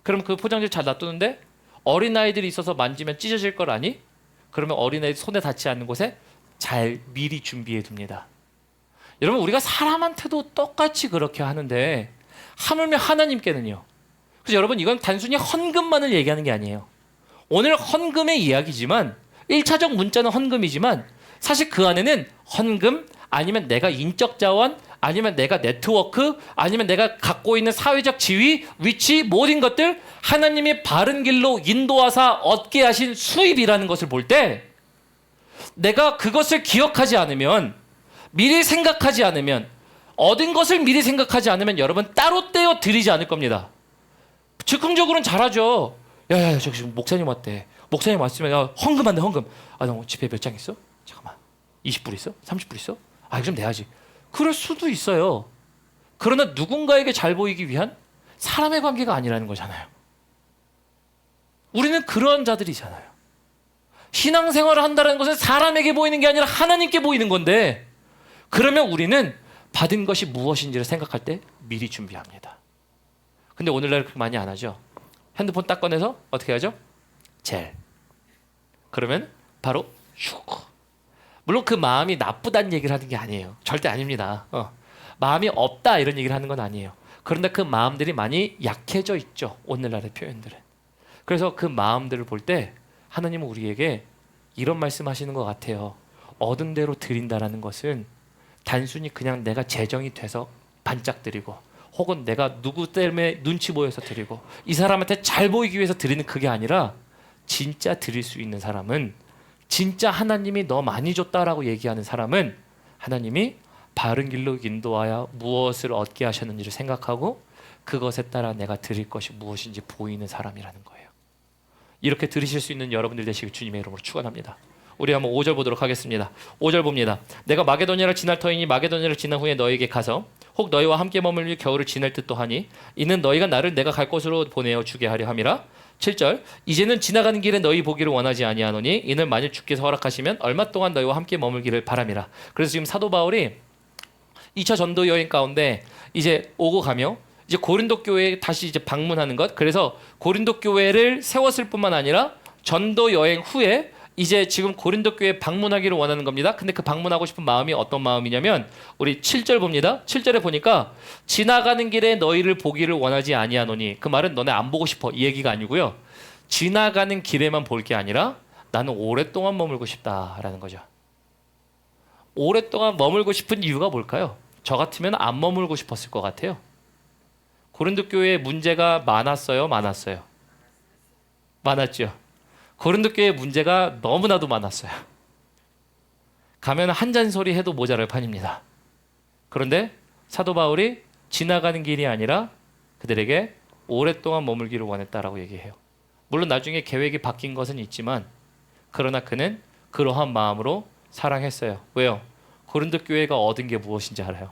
그럼 그 포장지를 잘 놔두는데 어린아이들이 있어서 만지면 찢어질 걸 아니? 그러면 어린아이 손에 닿지 않는 곳에 잘 미리 준비해 둡니다. 여러분 우리가 사람한테도 똑같이 그렇게 하는데 하물며 하나님께는요. 그래서 여러분 이건 단순히 헌금만을 얘기하는 게 아니에요. 오늘 헌금의 이야기지만 1차적 문자는 헌금이지만 사실 그 안에는 헌금 아니면 내가 인적 자원 아니면 내가 네트워크 아니면 내가 갖고 있는 사회적 지위 위치 모든 것들 하나님이 바른 길로 인도하사 얻게 하신 수입이라는 것을 볼 때 내가 그것을 기억하지 않으면 미리 생각하지 않으면 얻은 것을 미리 생각하지 않으면 여러분 따로 떼어 드리지 않을 겁니다. 즉흥적으로는 잘하죠. 야야야 저기 지금 목사님 왔대. 목사님 왔으면 야 헌금 한대 헌금. 아 너 집에 몇 장 있어? 잠깐만 20불 있어? 30불 있어? 아 이거 좀 내야지. 그럴 수도 있어요. 그러나 누군가에게 잘 보이기 위한 사람의 관계가 아니라는 거잖아요. 우리는 그러한 자들이잖아요. 신앙생활을 한다는 것은 사람에게 보이는 게 아니라 하나님께 보이는 건데, 그러면 우리는 받은 것이 무엇인지를 생각할 때 미리 준비합니다. 근데 오늘날 그렇게 많이 안 하죠. 핸드폰 딱 꺼내서 어떻게 하죠? 젤. 그러면 바로 슉. 물론 그 마음이 나쁘다는 얘기를 하는 게 아니에요. 절대 아닙니다. 마음이 없다 이런 얘기를 하는 건 아니에요. 그런데 그 마음들이 많이 약해져 있죠. 오늘날의 표현들은. 그래서 그 마음들을 볼 때 하나님은 우리에게 이런 말씀하시는 것 같아요. 얻은 대로 드린다라는 것은 단순히 그냥 내가 재정이 돼서 반짝 드리고, 혹은 내가 누구 때문에 눈치 보여서 드리고, 이 사람한테 잘 보이기 위해서 드리는 그게 아니라, 진짜 드릴 수 있는 사람은, 진짜 하나님이 너 많이 줬다라고 얘기하는 사람은 하나님이 바른 길로 인도하여 무엇을 얻게 하셨는지를 생각하고 그것에 따라 내가 드릴 것이 무엇인지 보이는 사람이라는 거예요. 이렇게 들으실 수 있는 여러분들 되시길 주님의 이름으로 축원합니다. 우리 한번 5절 보도록 하겠습니다. 5절 봅니다. 내가 마게도냐를 지날 터이니 마게도냐를 지난 후에 너에게 가서 혹 너희와 함께 머물며 겨울을 지낼 듯도 하니 이는 너희가 나를 내가 갈 곳으로 보내어 주게 하려 함이라. 7절 이제는 지나가는 길에 너희 보기를 원하지 아니하노니 이는 만일 주께서 허락하시면 얼마 동안 너희와 함께 머물기를 바람이라. 그래서 지금 사도 바울이 2차 전도 여행 가운데 이제 오고 가며 이제 고린도 교회에 다시 이제 방문하는 것. 그래서 고린도 교회를 세웠을 뿐만 아니라 전도 여행 후에 이제 지금 고린도 교회에 방문하기를 원하는 겁니다. 근데 그 방문하고 싶은 마음이 어떤 마음이냐면 우리 7절 봅니다. 7절에 보니까 지나가는 길에 너희를 보기를 원하지 아니하노니, 그 말은 너네 안 보고 싶어 이 얘기가 아니고요. 지나가는 길에만 볼 게 아니라 나는 오랫동안 머물고 싶다라는 거죠. 오랫동안 머물고 싶은 이유가 뭘까요? 저 같으면 안 머물고 싶었을 것 같아요. 고린도 교회에 문제가 많았어요? 많았어요? 많았죠. 고린도 교회에 문제가 너무나도 많았어요. 가면 한 잔소리 해도 모자랄 판입니다. 그런데 사도 바울이 지나가는 길이 아니라 그들에게 오랫동안 머물기를 원했다라고 얘기해요. 물론 나중에 계획이 바뀐 것은 있지만 그러나 그는 그러한 마음으로 사랑했어요. 왜요? 고린도 교회가 얻은 게 무엇인지 알아요.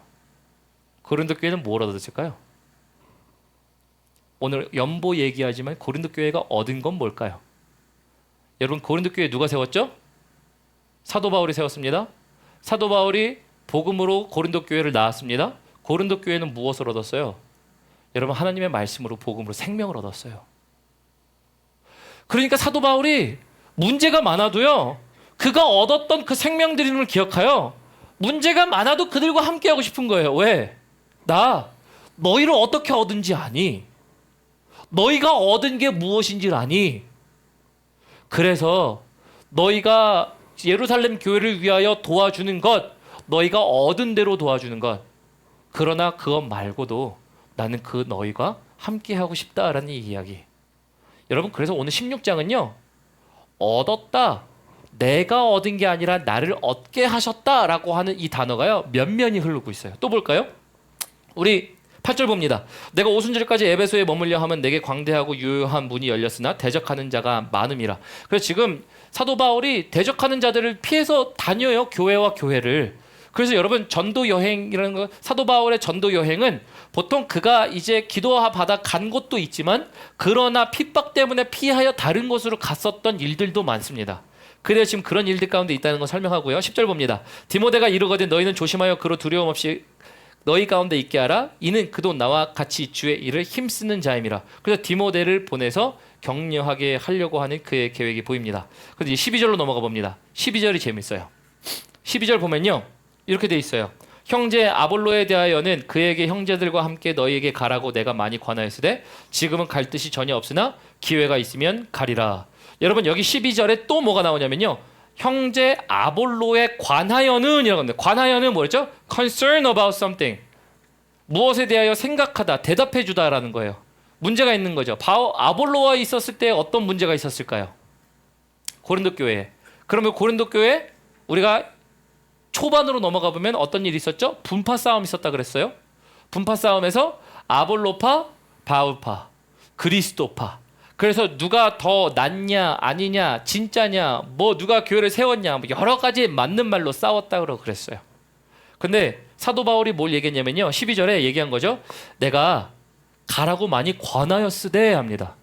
고린도 교회는 뭘 얻었을까요? 오늘 연보 얘기하지만 고린도 교회가 얻은 건 뭘까요? 여러분 고린도 교회 누가 세웠죠? 사도 바울이 세웠습니다. 사도 바울이 복음으로 고린도 교회를 낳았습니다. 고린도 교회는 무엇을 얻었어요? 여러분 하나님의 말씀으로 복음으로 생명을 얻었어요. 그러니까 사도 바울이 문제가 많아도요, 그가 얻었던 그 생명 드림을 기억하여 문제가 많아도 그들과 함께하고 싶은 거예요. 왜? 나 너희를 어떻게 얻은지 아니? 너희가 얻은 게 무엇인지 아니? 그래서 너희가 예루살렘 교회를 위하여 도와주는 것, 너희가 얻은 대로 도와주는 것, 그러나 그것 말고도 나는 그 너희가 함께하고 싶다라는 이야기. 여러분 그래서 오늘 16장은요 얻었다, 내가 얻은 게 아니라 나를 얻게 하셨다라고 하는 이 단어가요 면면이 흐르고 있어요. 또 볼까요? 우리 8절 봅니다. 내가 오순절까지 에베소에 머물려 하면 내게 광대하고 유효한 문이 열렸으나 대적하는 자가 많음이라. 그래서 지금 사도 바울이 대적하는 자들을 피해서 다녀요. 교회와 교회를. 그래서 여러분 전도 여행이라는 거, 사도 바울의 전도 여행은 보통 그가 이제 기도받아 간 곳도 있지만 그러나 핍박 때문에 피하여 다른 곳으로 갔었던 일들도 많습니다. 그래서 지금 그런 일들 가운데 있다는 걸 설명하고요. 10절 봅니다. 디모데가 이르거든 너희는 조심하여 그로 두려움 없이 너희 가운데 있게 하라. 이는 그도 나와 같이 주의 일을 힘쓰는 자임이라. 그래서 디모데를 보내서 격려하게 하려고 하는 그의 계획이 보입니다. 그래서 이제 12절로 넘어가 봅니다. 12절이 재밌어요. 12절 보면요 이렇게 돼 있어요. 형제 아볼로에 대하여는 그에게 형제들과 함께 너희에게 가라고 내가 많이 권하였으되 지금은 갈 뜻이 전혀 없으나 기회가 있으면 가리라. 여러분 여기 12절에 또 뭐가 나오냐면요, 형제 아볼로에 관하여는 이라고 합니다. 관하여는 뭐였죠? concern about something. 무엇에 대하여 생각하다, 대답해 주다라는 거예요. 문제가 있는 거죠. 아볼로와 있었을 때 어떤 문제가 있었을까요? 고린도 교회에. 그러면 고린도 교회 우리가 초반으로 넘어가 보면 어떤 일이 있었죠? 분파 싸움이 있었다 그랬어요. 분파 싸움에서 아볼로파, 바울파, 그리스도파. 그래서 누가 더 낫냐 아니냐 진짜냐 뭐 누가 교회를 세웠냐 뭐 여러 가지 맞는 말로 싸웠다 그랬어요. 근데 사도 바울이 뭘 얘기했냐면요. 12절에 얘기한 거죠. 내가 가라고 많이 권하였으되 합니다.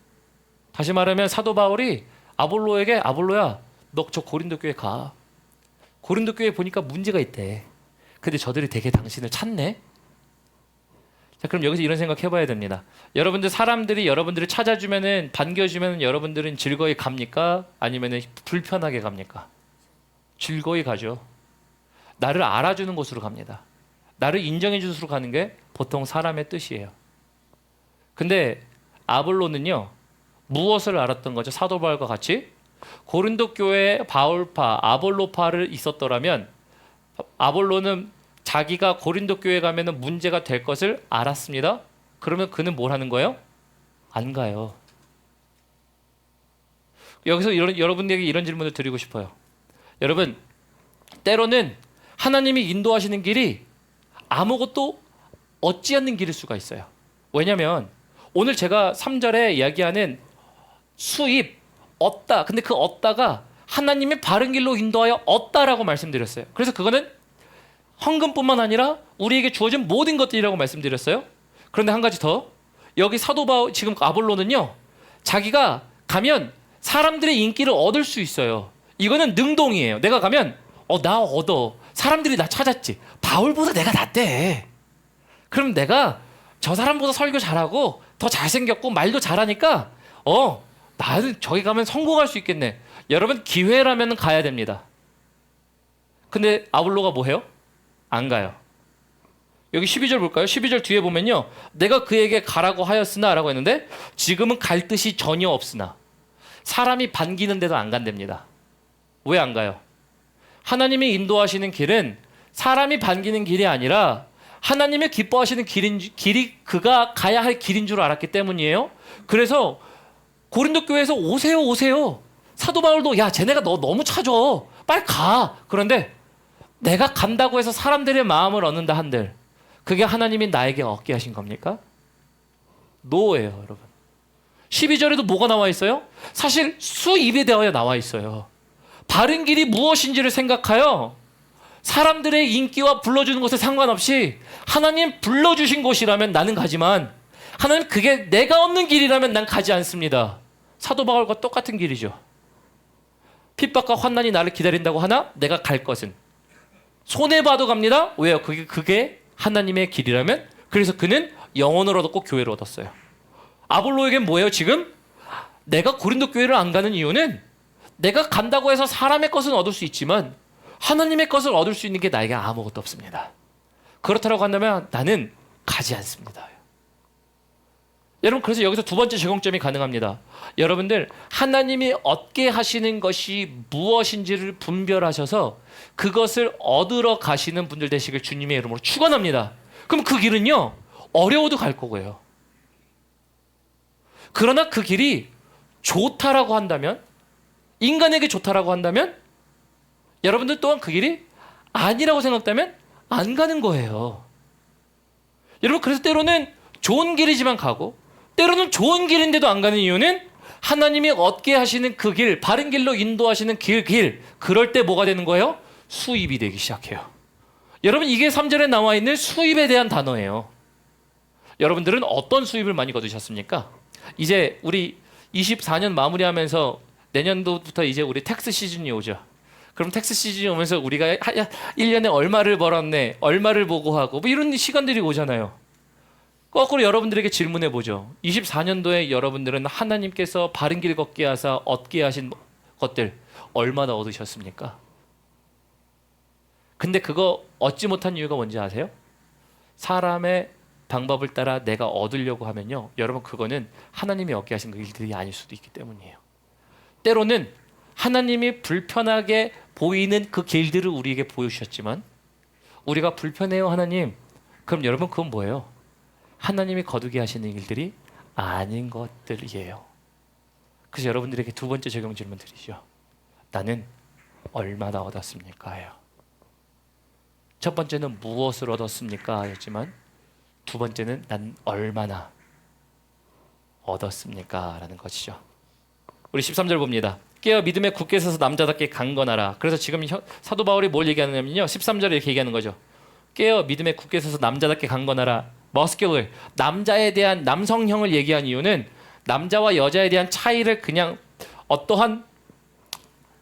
다시 말하면 사도 바울이 아볼로에게 아볼로야 너 저 고린도 교회 가. 고린도 교회 보니까 문제가 있대. 근데 저들이 되게 당신을 찾네. 자, 그럼 여기서 이런 생각 해봐야 됩니다. 여러분들 사람들이 여러분들을 찾아주면은 반겨주면은 여러분들은 즐거이 갑니까? 아니면은 불편하게 갑니까? 즐거이 가죠. 나를 알아주는 곳으로 갑니다. 나를 인정해주는 곳으로 가는 게 보통 사람의 뜻이에요. 근데 아볼로는요 무엇을 알았던 거죠? 사도 바울과 같이 고린도 교회에 바울파, 아볼로파를 있었더라면 아볼로는 자기가 고린도 교회 가면은 문제가 될 것을 알았습니다. 그러면 그는 뭘 하는 거예요? 안 가요. 여기서 여러분에게 이런 질문을 드리고 싶어요. 여러분, 때로는 하나님이 인도하시는 길이 아무것도 얻지 않는 길일 수가 있어요. 왜냐하면 오늘 제가 3절에 이야기하는 수입, 얻다. 근데 그 얻다가 하나님의 바른 길로 인도하여 얻다라고 말씀드렸어요. 그래서 그거는 헌금뿐만 아니라 우리에게 주어진 모든 것들이라고 말씀드렸어요. 그런데 한 가지 더. 여기 사도 바울 지금 아볼로는요. 자기가 가면 사람들의 인기를 얻을 수 있어요. 이거는 능동이에요. 내가 가면 나 얻어. 사람들이 나 찾았지. 바울보다 내가 낫대. 그럼 내가 저 사람보다 설교 잘하고 더 잘생겼고 말도 잘하니까 나는 저기 가면 성공할 수 있겠네. 여러분 기회라면 가야 됩니다. 근데 아볼로가 뭐 해요? 안 가요. 여기 12절 볼까요? 12절 뒤에 보면요. 내가 그에게 가라고 하였으나 라고 했는데 지금은 갈 뜻이 전혀 없으나 사람이 반기는데도 안 간답니다. 왜 안 가요? 하나님이 인도하시는 길은 사람이 반기는 길이 아니라 하나님이 기뻐하시는 길이 그가 가야 할 길인 줄 알았기 때문이에요. 그래서 고린도 교회에서 오세요. 사도 바울도 야 쟤네가 너 너무 찾아. 빨리 가. 그런데 내가 간다고 해서 사람들의 마음을 얻는다 한들 그게 하나님이 나에게 얻게 하신 겁니까? 노예요, 여러분. 12절에도 뭐가 나와 있어요? 사실 수입에 대하여 나와 있어요. 바른 길이 무엇인지를 생각하여 사람들의 인기와 불러주는 것에 상관없이 하나님 불러주신 곳이라면 나는 가지만 하나님 그게 내가 없는 길이라면 난 가지 않습니다. 사도 바울과 똑같은 길이죠. 핍박과 환난이 나를 기다린다고 하나 내가 갈 것은 손해봐도 갑니다. 왜요? 그게 하나님의 길이라면. 그래서 그는 영혼을 얻었고 교회를 얻었어요. 아볼로에겐 뭐예요 지금? 내가 고린도 교회를 안 가는 이유는 내가 간다고 해서 사람의 것은 얻을 수 있지만 하나님의 것을 얻을 수 있는 게 나에게 아무것도 없습니다. 그렇다고 한다면 나는 가지 않습니다. 여러분 그래서 여기서 두 번째 적용점이 가능합니다. 여러분들 하나님이 얻게 하시는 것이 무엇인지를 분별하셔서 그것을 얻으러 가시는 분들 되시길 주님의 이름으로 축원합니다. 그럼 그 길은요 어려워도 갈 거고요. 그러나 그 길이 좋다라고 한다면 인간에게 좋다라고 한다면 여러분들 또한 그 길이 아니라고 생각하면 안 가는 거예요. 여러분 그래서 때로는 좋은 길이지만 가고 때로는 좋은 길인데도 안 가는 이유는 하나님이 얻게 하시는 그 길, 바른 길로 인도하시는 길 그럴 때 뭐가 되는 거예요? 수입이 되기 시작해요. 여러분 이게 3절에 나와 있는 수입에 대한 단어예요. 여러분들은 어떤 수입을 많이 거두셨습니까? 이제 우리 24년 마무리하면서 내년도부터 이제 우리 텍스 시즌이 오죠. 그럼 텍스 시즌이 오면서 우리가 1년에 얼마를 벌었네, 얼마를 보고하고 뭐 이런 시간들이 오잖아요. 거꾸로 여러분들에게 질문해 보죠. 24년도에 여러분들은 하나님께서 바른 길 걷게 하사 얻게 하신 것들 얼마나 얻으셨습니까? 근데 그거 얻지 못한 이유가 뭔지 아세요? 사람의 방법을 따라 내가 얻으려고 하면요. 여러분 그거는 하나님이 얻게 하신 그 일들이 아닐 수도 있기 때문이에요. 때로는 하나님이 불편하게 보이는 그 길들을 우리에게 보여주셨지만 우리가 불편해요 하나님. 그럼 여러분 그건 뭐예요? 하나님이 거두게 하시는 일들이 아닌 것들이에요. 그래서 여러분들에게 두 번째 적용 질문 드리죠. 나는 얼마나 얻었습니까? 예요. 첫 번째는 무엇을 얻었습니까? 였지만 두 번째는 난 얼마나 얻었습니까? 라는 것이죠. 우리 13절 봅니다. 깨어 믿음에 굳게 서서 남자답게 강건하라. 그래서 지금 사도 바울이 뭘 얘기하느냐면요, 13절에 이렇게 얘기하는 거죠. 깨어 믿음에 굳게 서서 남자답게 강건하라. muscular, 남자에 대한 남성형을 얘기한 이유는 남자와 여자에 대한 차이를 그냥 어떠한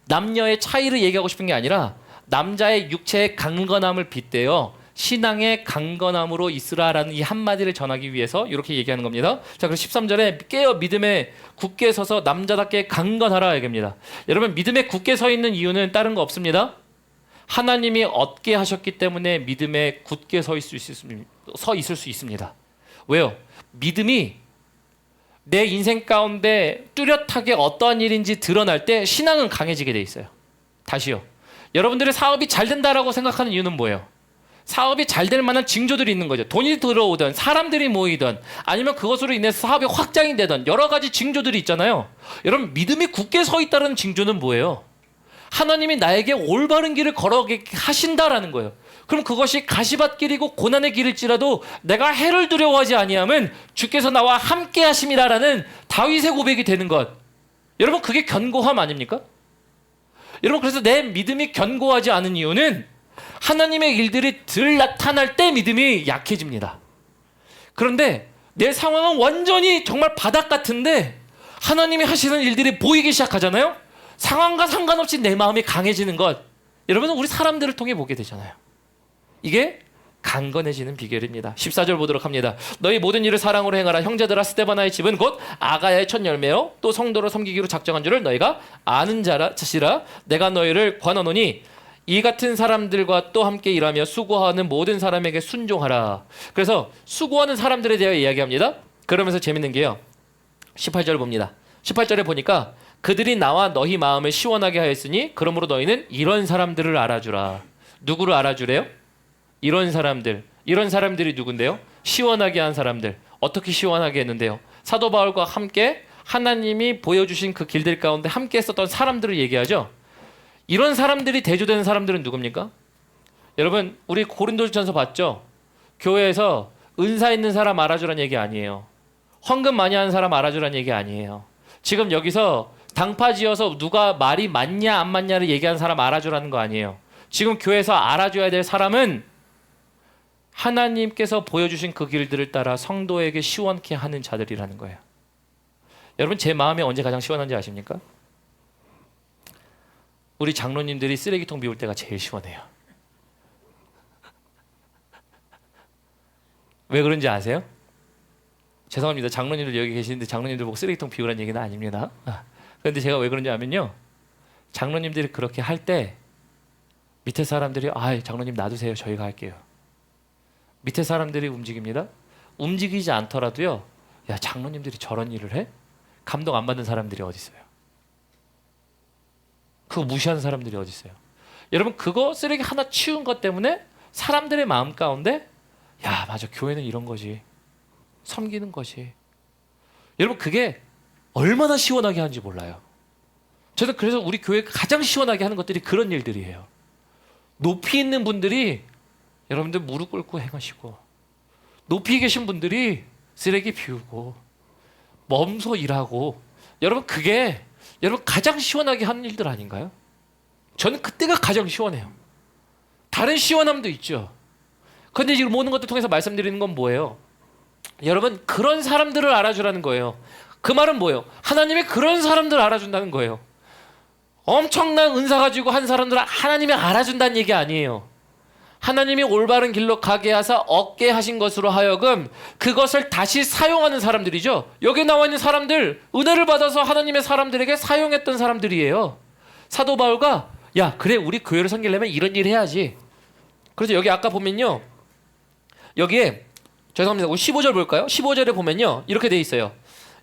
남녀의 차이를 얘기하고 싶은 게 아니라 남자의 육체의 강건함을 빗대어 신앙의 강건함으로 있으라라는 이 한마디를 전하기 위해서 이렇게 얘기하는 겁니다. 자, 그래서 13절에 깨어 믿음에 굳게 서서 남자답게 강건하라 얘기합니다. 여러분, 믿음에 굳게 서 있는 이유는 다른 거 없습니다. 하나님이 얻게 하셨기 때문에 믿음에 굳게 서 있을 수 있습니다. 왜요? 믿음이 내 인생 가운데 뚜렷하게 어떠한 일인지 드러날 때 신앙은 강해지게 돼 있어요. 다시요. 여러분들의 사업이 잘 된다라고 생각하는 이유는 뭐예요? 사업이 잘 될 만한 징조들이 있는 거죠. 돈이 들어오든 사람들이 모이든 아니면 그것으로 인해서 사업이 확장이 되든 여러 가지 징조들이 있잖아요. 여러분, 믿음이 굳게 서 있다는 징조는 뭐예요? 하나님이 나에게 올바른 길을 걸어가게 하신다라는 거예요. 그럼 그것이 가시밭길이고 고난의 길일지라도 내가 해를 두려워하지 아니함은 주께서 나와 함께 하심이라라는 다윗의 고백이 되는 것. 여러분, 그게 견고함 아닙니까? 여러분, 그래서 내 믿음이 견고하지 않은 이유는 하나님의 일들이 덜 나타날 때 믿음이 약해집니다. 그런데 내 상황은 완전히 정말 바닥 같은데 하나님이 하시는 일들이 보이기 시작하잖아요. 상황과 상관없이 내 마음이 강해지는 것. 여러분은 우리 사람들을 통해 보게 되잖아요. 이게 강건해지는 비결입니다. 14절 보도록 합니다. 너희 모든 일을 사랑으로 행하라. 형제들아, 스데바나의 집은 곧 아가야의 첫 열매요 또 성도로 섬기기로 작정한 줄을 너희가 아는 자시라. 내가 너희를 권하노니 이 같은 사람들과 또 함께 일하며 수고하는 모든 사람에게 순종하라. 그래서 수고하는 사람들에 대해 이야기합니다. 그러면서 재밌는 게요, 18절 봅니다. 18절에 보니까 그들이 나와 너희 마음을 시원하게 하였으니 그러므로 너희는 이런 사람들을 알아주라. 누구를 알아주래요? 이런 사람들이 누군데요? 시원하게 한 사람들. 어떻게 시원하게 했는데요? 사도 바울과 함께 하나님이 보여주신 그 길들 가운데 함께 했었던 사람들을 얘기하죠. 이런 사람들이 대조되는 사람들은 누굽니까? 여러분, 우리 고린도전서 봤죠? 교회에서 은사 있는 사람 알아주라는 얘기 아니에요. 헌금 많이 하는 사람 알아주라는 얘기 아니에요. 지금 여기서 당파 지어서 누가 말이 맞냐 안 맞냐를 얘기하는 사람 알아주라는 거 아니에요. 지금 교회에서 알아줘야 될 사람은 하나님께서 보여주신 그 길들을 따라 성도에게 시원케 하는 자들이라는 거예요. 여러분, 제 마음이 언제 가장 시원한지 아십니까? 우리 장로님들이 쓰레기통 비울 때가 제일 시원해요. 왜 그런지 아세요? 죄송합니다. 장로님들 여기 계시는데 장로님들 보고 쓰레기통 비우라는 얘기는 아닙니다. 그런데 제가 왜 그런지 아면요, 장로님들이 그렇게 할 때 밑에 사람들이 장로님 놔두세요. 저희가 할게요. 밑에 사람들이 움직입니다. 움직이지 않더라도요, 야, 장로님들이 저런 일을 해? 감동 안 받는 사람들이 어디 있어요? 그거 무시하는 사람들이 어디 있어요? 여러분, 그거 쓰레기 하나 치운 것 때문에 사람들의 마음 가운데, 야, 맞아, 교회는 이런 거지, 섬기는 것이. 여러분, 그게 얼마나 시원하게 하는지 몰라요. 저는 그래서 우리 교회가 가장 시원하게 하는 것들이 그런 일들이에요. 높이 있는 분들이 여러분들 무릎 꿇고 행하시고, 높이 계신 분들이 쓰레기 비우고 몸소 일하고, 여러분, 그게 여러분 가장 시원하게 하는 일들 아닌가요? 저는 그때가 가장 시원해요. 다른 시원함도 있죠. 그런데 지금 모든 것들 통해서 말씀드리는 건 뭐예요? 여러분, 그런 사람들을 알아주라는 거예요. 그 말은 뭐예요? 하나님이 그런 사람들을 알아준다는 거예요. 엄청난 은사 가지고 한 사람들을 하나님이 알아준다는 얘기 아니에요. 하나님이 올바른 길로 가게 하사 얻게 하신 것으로 하여금 그것을 다시 사용하는 사람들이죠. 여기 나와 있는 사람들, 은혜를 받아서 하나님의 사람들에게 사용했던 사람들이에요. 사도 바울가, 야, 그래, 우리 교회를 섬기려면 이런 일 해야지. 그래서 여기 아까 보면요, 여기에 죄송합니다. 우리 15절 볼까요? 15절에 보면요, 이렇게 돼 있어요.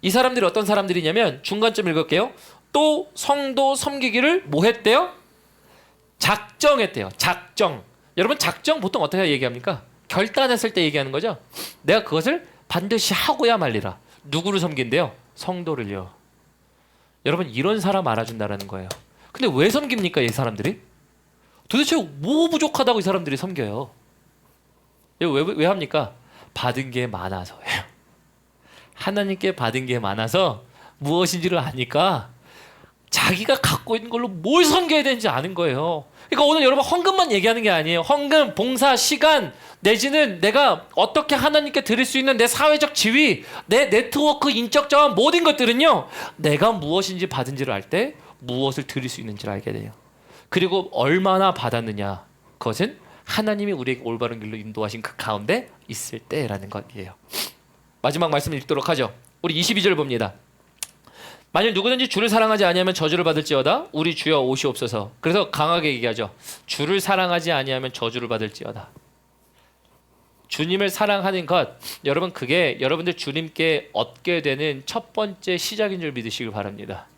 이 사람들이 어떤 사람들이냐면, 중간쯤 읽을게요. 또 성도 섬기기를 뭐 했대요? 작정했대요. 작정. 여러분, 작정 보통 어떻게 얘기합니까? 결단했을 때 얘기하는 거죠. 내가 그것을 반드시 하고야 말리라. 누구를 섬긴대요? 성도를요. 여러분, 이런 사람 알아준다라는 거예요. 근데 왜 섬깁니까, 이 사람들이? 도대체 뭐 부족하다고 이 사람들이 섬겨요? 이거 왜 합니까? 받은 게 많아서예요. 하나님께 받은 게 많아서 무엇인지를 아니까 자기가 갖고 있는 걸로 뭘 섬겨야 되는지 아는 거예요. 그러니까 오늘 여러분 헌금만 얘기하는 게 아니에요. 헌금, 봉사, 시간 내지는 내가 어떻게 하나님께 드릴 수 있는 내 사회적 지위, 내 네트워크, 인적 자원 모든 것들은요. 내가 무엇인지 받은지를 알 때 무엇을 드릴 수 있는지를 알게 돼요. 그리고 얼마나 받았느냐. 그것은 하나님이 우리에게 올바른 길로 인도하신 그 가운데 있을 때라는 것이에요. 마지막 말씀을 읽도록 하죠. 우리 22절 봅니다. 만일 누구든지 주를 사랑하지 아니하면 저주를 받을지어다. 우리 주여 오시옵소서. 그래서 강하게 얘기하죠. 주를 사랑하지 아니하면 저주를 받을지어다. 주님을 사랑하는 것, 여러분 그게 여러분들 주님께 얻게 되는 첫 번째 시작인 줄 믿으시길 바랍니다.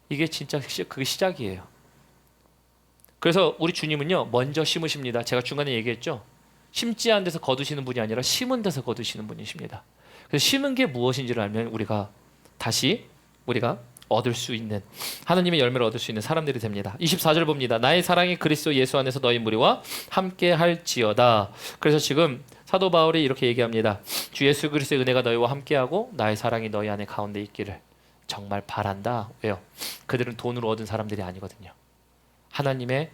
이게 진짜 그게 시작이에요. 그래서 우리 주님은요 먼저 심으십니다. 제가 중간에 얘기했죠. 심지 않은 데서 거두시는 분이 아니라 심은 데서 거두시는 분이십니다. 그래서 심은 게 무엇인지를 알면 우리가 얻을 수 있는 하나님의 열매를 얻을 수 있는 사람들이 됩니다. 24절 봅니다. 나의 사랑이 그리스도 예수 안에서 너희 무리와 함께 할지어다. 그래서 지금 사도 바울이 이렇게 얘기합니다. 주 예수 그리스도의 은혜가 너희와 함께하고 나의 사랑이 너희 안에 가운데 있기를 정말 바란다. 왜요? 그들은 돈으로 얻은 사람들이 아니거든요. 하나님의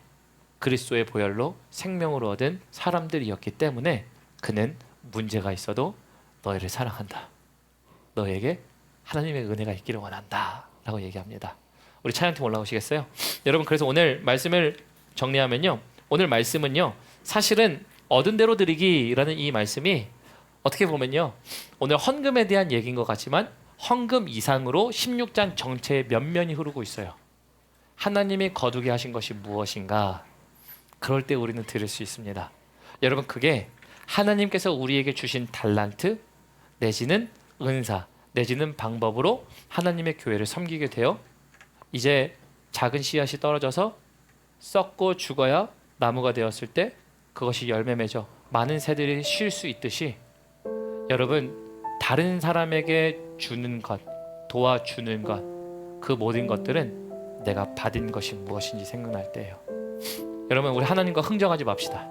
그리스도의 보혈로 생명으로 얻은 사람들이었기 때문에 그는 문제가 있어도 너희를 사랑한다. 너에게 하나님의 은혜가 있기를 원한다 라고 얘기합니다. 우리 찬양팀 올라오시겠어요? 여러분 그래서 오늘 말씀을 정리하면요, 오늘 말씀은요 사실은 얻은 대로 드리기라는 이 말씀이 어떻게 보면요 오늘 헌금에 대한 얘기인 것 같지만 헌금 이상으로 16장 전체의 면면이 흐르고 있어요. 하나님이 거두게 하신 것이 무엇인가, 그럴 때 우리는 들을 수 있습니다. 여러분 그게 하나님께서 우리에게 주신 달란트 내지는 은사 내지는 방법으로 하나님의 교회를 섬기게 되어 이제 작은 씨앗이 떨어져서 썩고 죽어야 나무가 되었을 때 그것이 열매 맺어 많은 새들이 쉴 수 있듯이 여러분 다른 사람에게 주는 것, 도와주는 것, 그 모든 것들은 내가 받은 것이 무엇인지 생각날 때예요. 여러분 우리 하나님과 흥정하지 맙시다.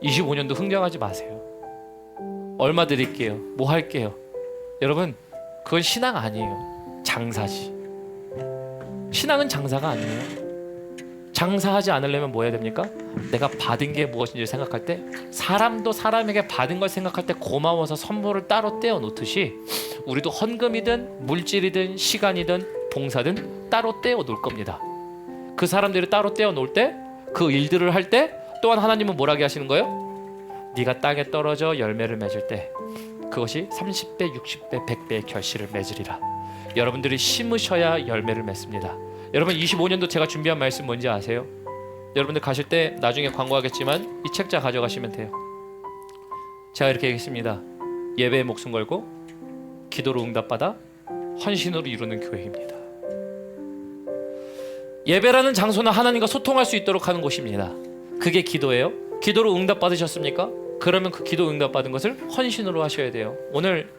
25년도 흥정하지 마세요. 얼마 드릴게요, 뭐 할게요. 여러분 그건 신앙 아니에요. 장사지. 신앙은 장사가 아니에요. 장사하지 않으려면 뭐 해야 됩니까? 내가 받은 게 무엇인지 생각할 때, 사람도 사람에게 받은 걸 생각할 때 고마워서 선물을 따로 떼어 놓듯이 우리도 헌금이든 물질이든 시간이든 봉사든 따로 떼어 놓을 겁니다. 그 사람들이 따로 떼어 놓을 때, 그 일들을 할 때 또한 하나님은 뭐라게 하시는 거예요? 네가 땅에 떨어져 열매를 맺을 때 그것이 30배, 60배, 100배의 결실을 맺으리라. 여러분들이 심으셔야 열매를 맺습니다. 여러분 25년도 제가 준비한 말씀 뭔지 아세요? 여러분들 가실 때 나중에 광고하겠지만 이 책자 가져가시면 돼요. 제가 이렇게 얘기했습니다. 예배에 목숨 걸고 기도로 응답받아 헌신으로 이루는 교회입니다. 예배라는 장소는 하나님과 소통할 수 있도록 하는 곳입니다. 그게 기도예요. 기도로 응답받으셨습니까? 그러면 그 기도 응답받은 것을 헌신으로 하셔야 돼요. 오늘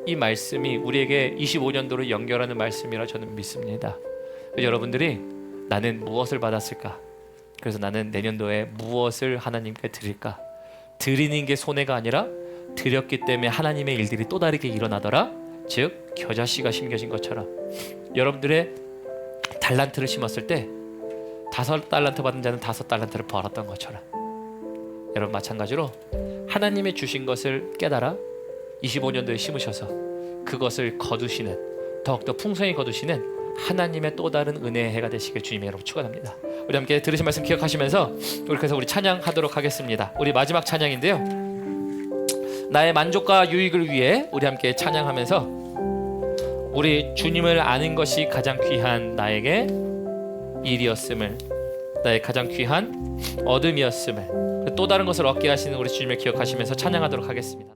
이 말씀이 우리에게 25년도를 연결하는 말씀이라 저는 믿습니다. 여러분들이 나는 무엇을 받았을까? 그래서 나는 내년도에 무엇을 하나님께 드릴까? 드리는 게 손해가 아니라 드렸기 때문에 하나님의 일들이 또 다르게 일어나더라. 즉 겨자씨가 심겨진 것처럼 여러분들의 달란트를 심었을 때 5달란트 받은 자는 5달란트를 벌었던 것처럼 여러분 마찬가지로 하나님의 주신 것을 깨달아 25년도에 심으셔서 그것을 거두시는, 더욱더 풍성히 거두시는 하나님의 또 다른 은혜의 해가 되시길 주님의 이름으로 축원합니다. 우리 함께 들으신 말씀 기억하시면서 그래서 우리 찬양하도록 하겠습니다. 우리 마지막 찬양인데요, 나의 만족과 유익을 위해 우리 함께 찬양하면서 우리 주님을 아는 것이 가장 귀한 나에게 일이었음을, 나의 가장 귀한 얻음이었음을, 또 다른 것을 얻게 하시는 우리 주님을 기억하시면서 찬양하도록 하겠습니다.